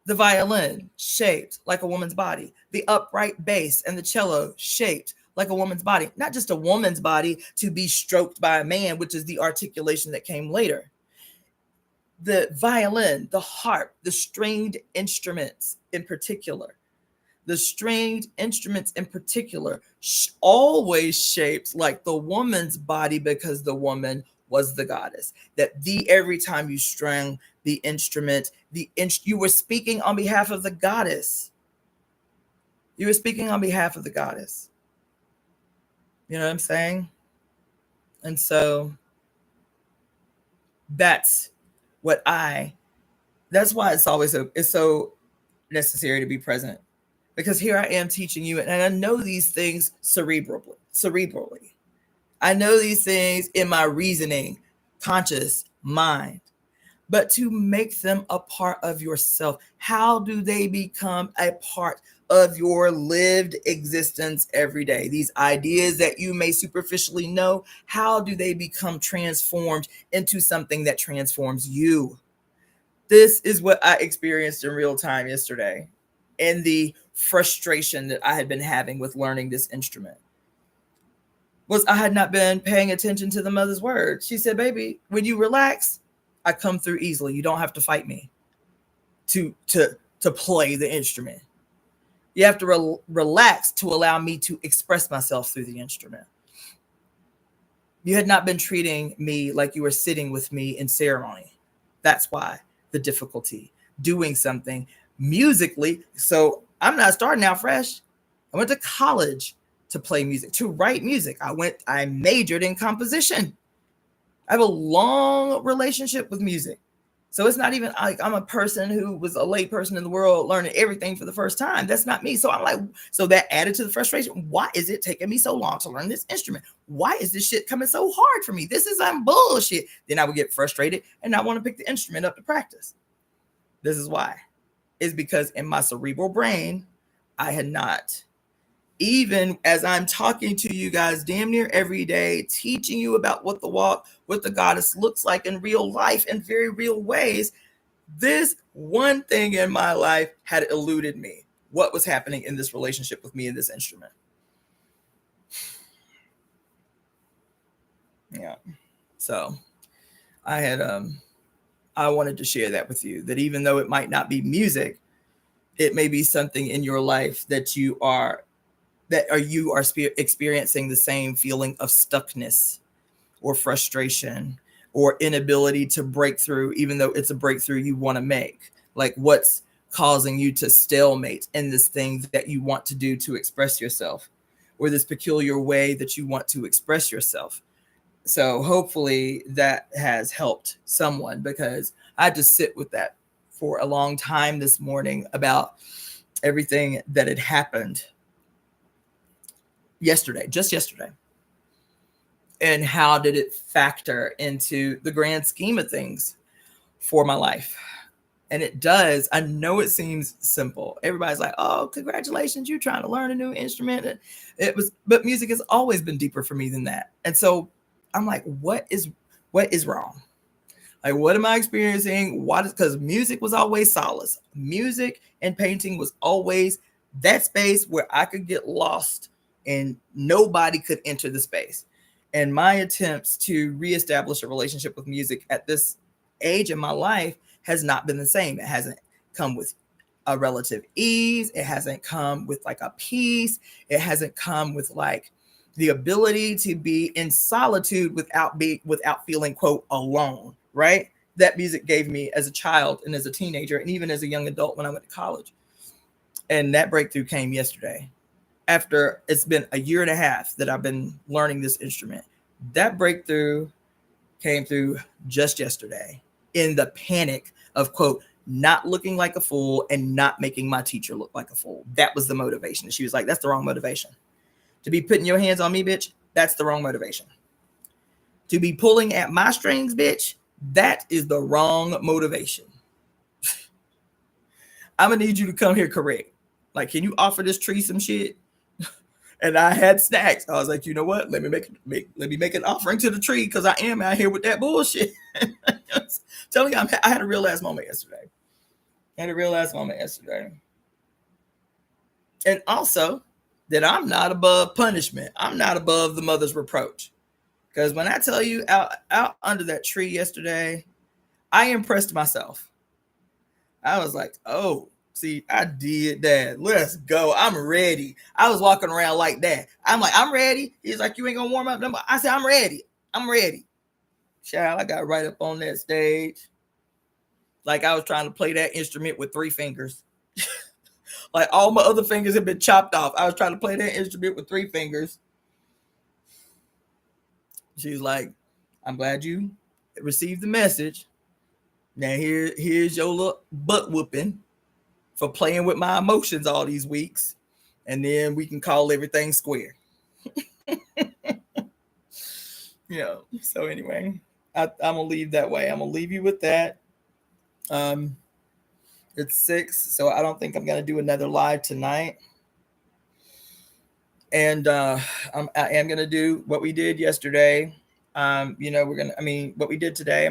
The violin shaped like a woman's body. The upright bass and the cello shaped like a woman's body. Not just a woman's body to be stroked by a man, which is the articulation that came later. The violin, the harp, the stringed instruments in particular. The stringed instruments in particular always shaped like the woman's body, because the woman was the goddess. That every time you strung the instrument, you were speaking on behalf of the goddess. You were speaking on behalf of the goddess. You know what I'm saying? And so that's why it's so necessary to be present. Because here I am teaching you, and I know these things cerebrally. I know these things in my reasoning, conscious mind. but to make them a part of yourself. How do they become a part of your lived existence every day? These ideas that you may superficially know, how do they become transformed into something that transforms you? This is what I experienced in real time yesterday, and the frustration that I had been having with learning this instrument was I had not been paying attention to the mother's words. She said, baby, when you relax, I come through easily. You don't have to fight me to play the instrument. You have to relax to allow me to express myself through the instrument. You had not been treating me like you were sitting with me in ceremony. That's why the difficulty doing something musically. So I'm not starting out fresh. I went to college to play music, to write music. I majored in composition. I have a long relationship with music. So it's not even like I'm a person who was a late person in the world learning everything for the first time. That's not me. So I'm like, so that added to the frustration. Why is it taking me so long to learn this instrument? Why is this shit coming so hard for me? This is some bullshit. Then I would get frustrated and not want to pick the instrument up to practice. This is why. It's because in my cerebral brain, I had not, even as I'm talking to you guys damn near every day, teaching you about what the walk with the goddess looks like in real life in very real ways, this one thing in my life had eluded me. What was happening in this relationship with me and this instrument? Yeah. So I wanted to share that with you, that even though it might not be music, it may be something in your life that you are experiencing the same feeling of stuckness or frustration or inability to break through, even though it's a breakthrough you want to make. Like, what's causing you to stalemate in this thing that you want to do to express yourself, or this peculiar way that you want to express yourself? So hopefully that has helped someone, because I had to sit with that for a long time this morning about everything that had happened just yesterday. And how did it factor into the grand scheme of things for my life? And it does. I know it seems simple. Everybody's like, oh, congratulations, you're trying to learn a new instrument. But music has always been deeper for me than that. And so I'm like, what is wrong? Like, what am I experiencing? Because music was always solace. Music and painting was always that space where I could get lost and nobody could enter the space. And my attempts to reestablish a relationship with music at this age in my life has not been the same. It hasn't come with a relative ease. It hasn't come with like a peace. It hasn't come with like the ability to be in solitude without feeling, quote, alone, right? That music gave me as a child and as a teenager and even as a young adult when I went to college. And that breakthrough came yesterday. After it's been a year and a half that I've been learning this instrument. That breakthrough came through just yesterday in the panic of, quote, not looking like a fool and not making my teacher look like a fool. That was the motivation. And she was like, that's the wrong motivation. To be putting your hands on me, bitch, that's the wrong motivation. To be pulling at my strings, bitch, that is the wrong motivation. I'm going to need you to come here correct. Like, can you offer this tree some shit? And I had snacks. I was like, you know what? Let me make an offering to the tree, because I am out here with that bullshit. Telling you, I had a real ass moment yesterday. And also that I'm not above punishment. I'm not above the mother's reproach. Because when I tell you, out under that tree yesterday, I impressed myself. I was like, oh, see, I did that. Let's go. I'm ready. I was walking around like that. I'm like, I'm ready. He's like, you ain't gonna warm up. I said, I'm ready. Child, I got right up on that stage. Like I was trying to play that instrument with 3 fingers. Like all my other fingers had been chopped off. I was trying to play that instrument with 3 fingers. She's like, I'm glad you received the message. Now here's your little butt whooping for playing with my emotions all these weeks. And then we can call everything square. So anyway, I'm going to leave that way. I'm going to leave you with that. Um, it's 6, so I don't think I'm gonna do another live tonight. And I am gonna do what we did yesterday. What we did today.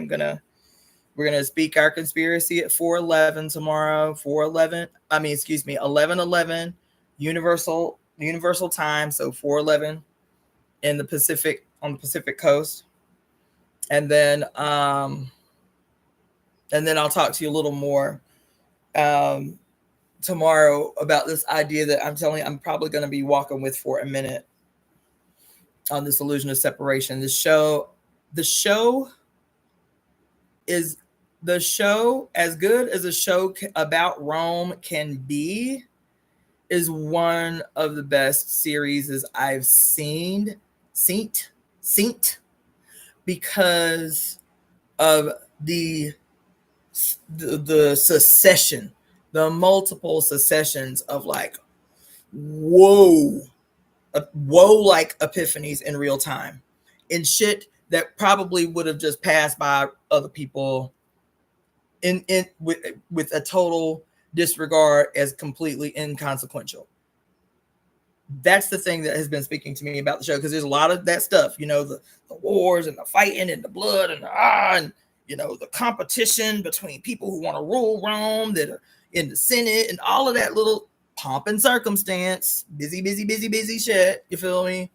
We're gonna speak our conspiracy at 4:11 tomorrow. 4:11. 11:11 universal time. So 4:11 in the Pacific, on the Pacific coast, and then I'll talk to you a little more tomorrow about this idea that I'm telling you I'm probably going to be walking with for a minute on this illusion of separation. The show is as good as a show about Rome can be, is one of the best series I've seen, because of the succession, the multiple successions of like whoa like epiphanies in real time, in shit that probably would have just passed by other people in with a total disregard as completely inconsequential. That's the thing that has been speaking to me about the show, because there's a lot of that stuff, the wars and the fighting and the blood and the competition between people who want to rule Rome, that are in the Senate, and all of that little pomp and circumstance, busy shit. You feel me?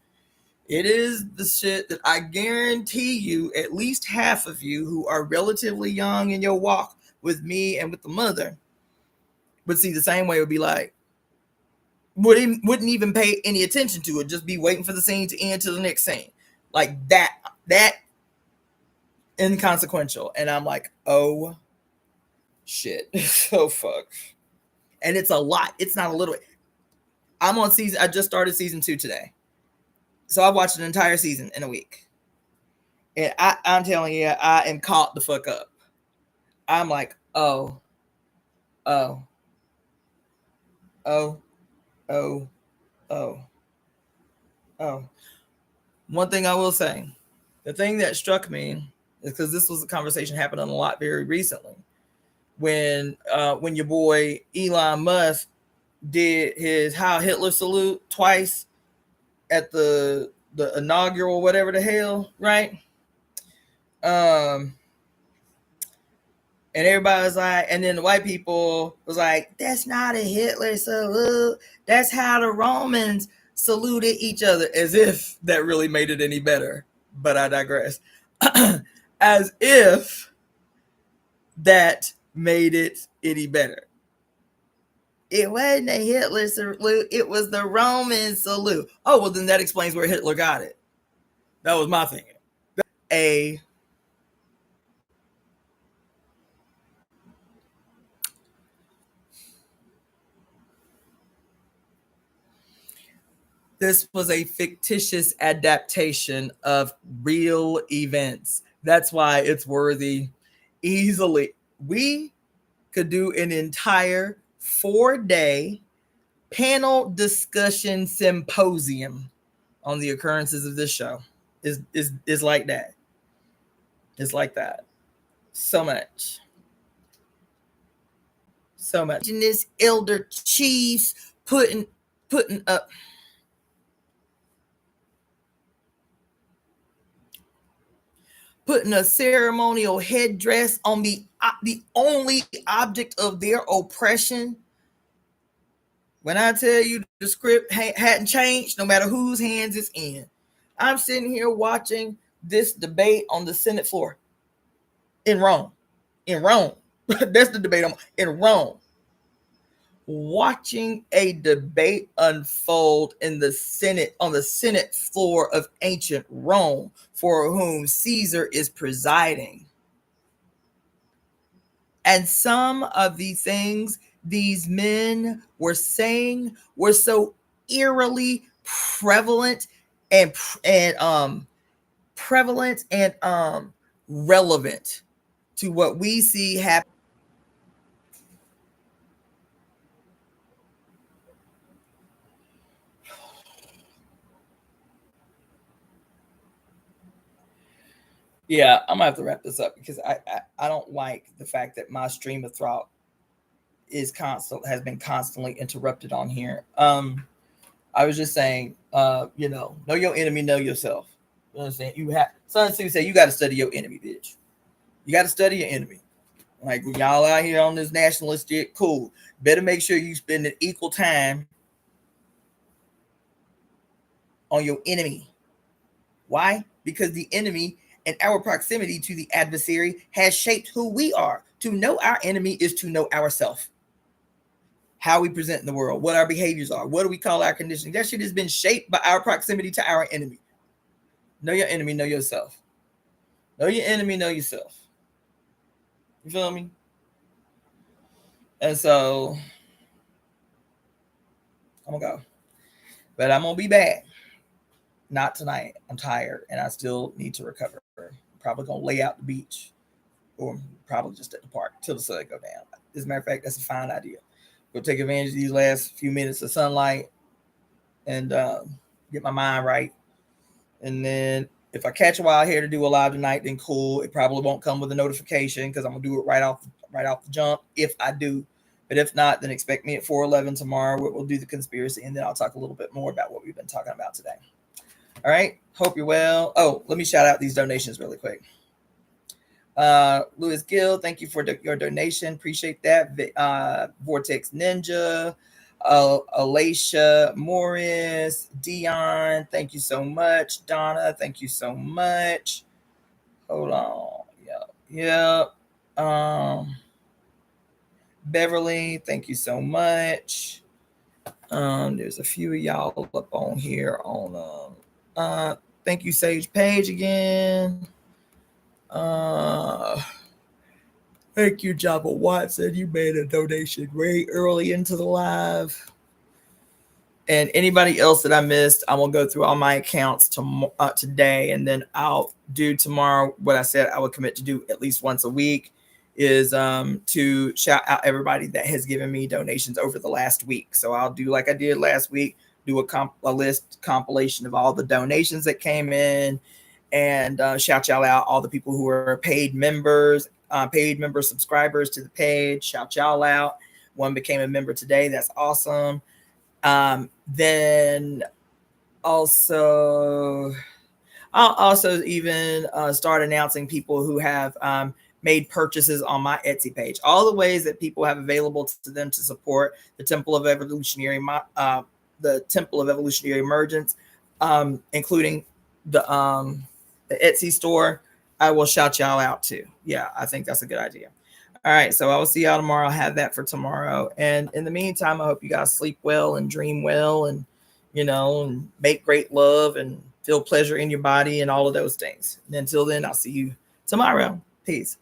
It is the shit that I guarantee you, at least half of you who are relatively young in your walk with me and with the mother would see the same way. It would be like, wouldn't even pay any attention to it, just be waiting for the scene to end to the next scene, like that inconsequential. And I'm like, oh shit. So fuck. And it's a lot. It's not a little. I just started season 2 today, so I watched an entire season in a week, and I'm telling you, I am caught the fuck up. I'm like, oh oh oh oh oh oh. One thing I will say, the thing that struck me is, because this was a conversation happening a lot very recently, when your boy Elon Musk did his Heil Hitler salute twice at the inaugural whatever the hell, right? And everybody was like, and then the white people was like, that's not a Hitler salute. That's how the Romans saluted each other, as if that really made it any better. But I digress. As if that made it any better. It wasn't a Hitler salute. It was the Roman salute. Oh, well, then that explains where Hitler got it. That was my thinking. This was a fictitious adaptation of real events. That's why it's worthy easily. We could do an entire 4-day panel discussion symposium on the occurrences of this show. Is like that. It's like that. So much. So much. And this elder chiefs putting up putting a ceremonial headdress on the only object of their oppression. When I tell you the script hadn't changed, no matter whose hands it's in. I'm sitting here watching this debate on the Senate floor in Rome. In Rome. That's the debate in Rome. Watching a debate unfold in the Senate, on the Senate floor of ancient Rome, for whom Caesar is presiding. And some of the things these men were saying were so eerily prevalent and relevant to what we see happen. Yeah, I'm gonna have to wrap this up because I don't like the fact that my stream of thought has been constantly interrupted on here. I was just saying, know your enemy, know yourself. You understand? Sun Tzu said you got to study your enemy, bitch. You got to study your enemy. Like when y'all out here on this nationalist shit, cool. Better make sure you spend an equal time on your enemy. Why? Because the enemy and our proximity to the adversary has shaped who we are. To know our enemy is to know ourselves. How we present in the world, what our behaviors are, what do we call our conditioning. That shit has been shaped by our proximity to our enemy. Know your enemy, know yourself. Know your enemy, know yourself. You feel me? And so I'm gonna go. But I'm gonna be back. Not tonight. I'm tired and I still need to recover. Probably gonna lay out the beach. Or probably just at the park till the sun go down. As a matter of fact, that's a fine idea. Go take advantage of these last few minutes of sunlight and get my mind right. And then if I catch a while here to do a live tonight, then cool. It probably won't come with a notification because I'm gonna do it right off the jump if I do. But if not, then expect me at 4:11 tomorrow. We'll do the conspiracy, and then I'll talk a little bit more about what we've been talking about today. All right. Hope you're well. Oh, let me shout out these donations really quick. Louis Gill, thank you for your donation. Appreciate that. Vortex Ninja, Alicia Morris, Dion, thank you so much. Donna, thank you so much. Hold on. Yeah. Beverly, thank you so much. There's a few of y'all up on here on thank you, Sage Page again. Thank you, Java Watson. You made a donation way early into the live. And anybody else that I missed, I'm gonna go through all my accounts today, and then I'll do tomorrow what I said I would commit to do at least once a week is to shout out everybody that has given me donations over the last week. So I'll do like I did last week, do a list compilation of all the donations that came in, and shout y'all out, all the people who are paid member subscribers to the page. Shout y'all out. One became a member today. That's awesome. Then also, I'll also even start announcing people who have made purchases on my Etsy page. All the ways that people have available to them to support the Temple of Evolutionary Emergence, including the Etsy store. I will shout y'all out too. Yeah, I think that's a good idea. All right, so I will see y'all tomorrow. I'll have that for tomorrow. And in the meantime, I hope you guys sleep well and dream well, and and make great love and feel pleasure in your body and all of those things. And until then, I'll see you tomorrow. Peace.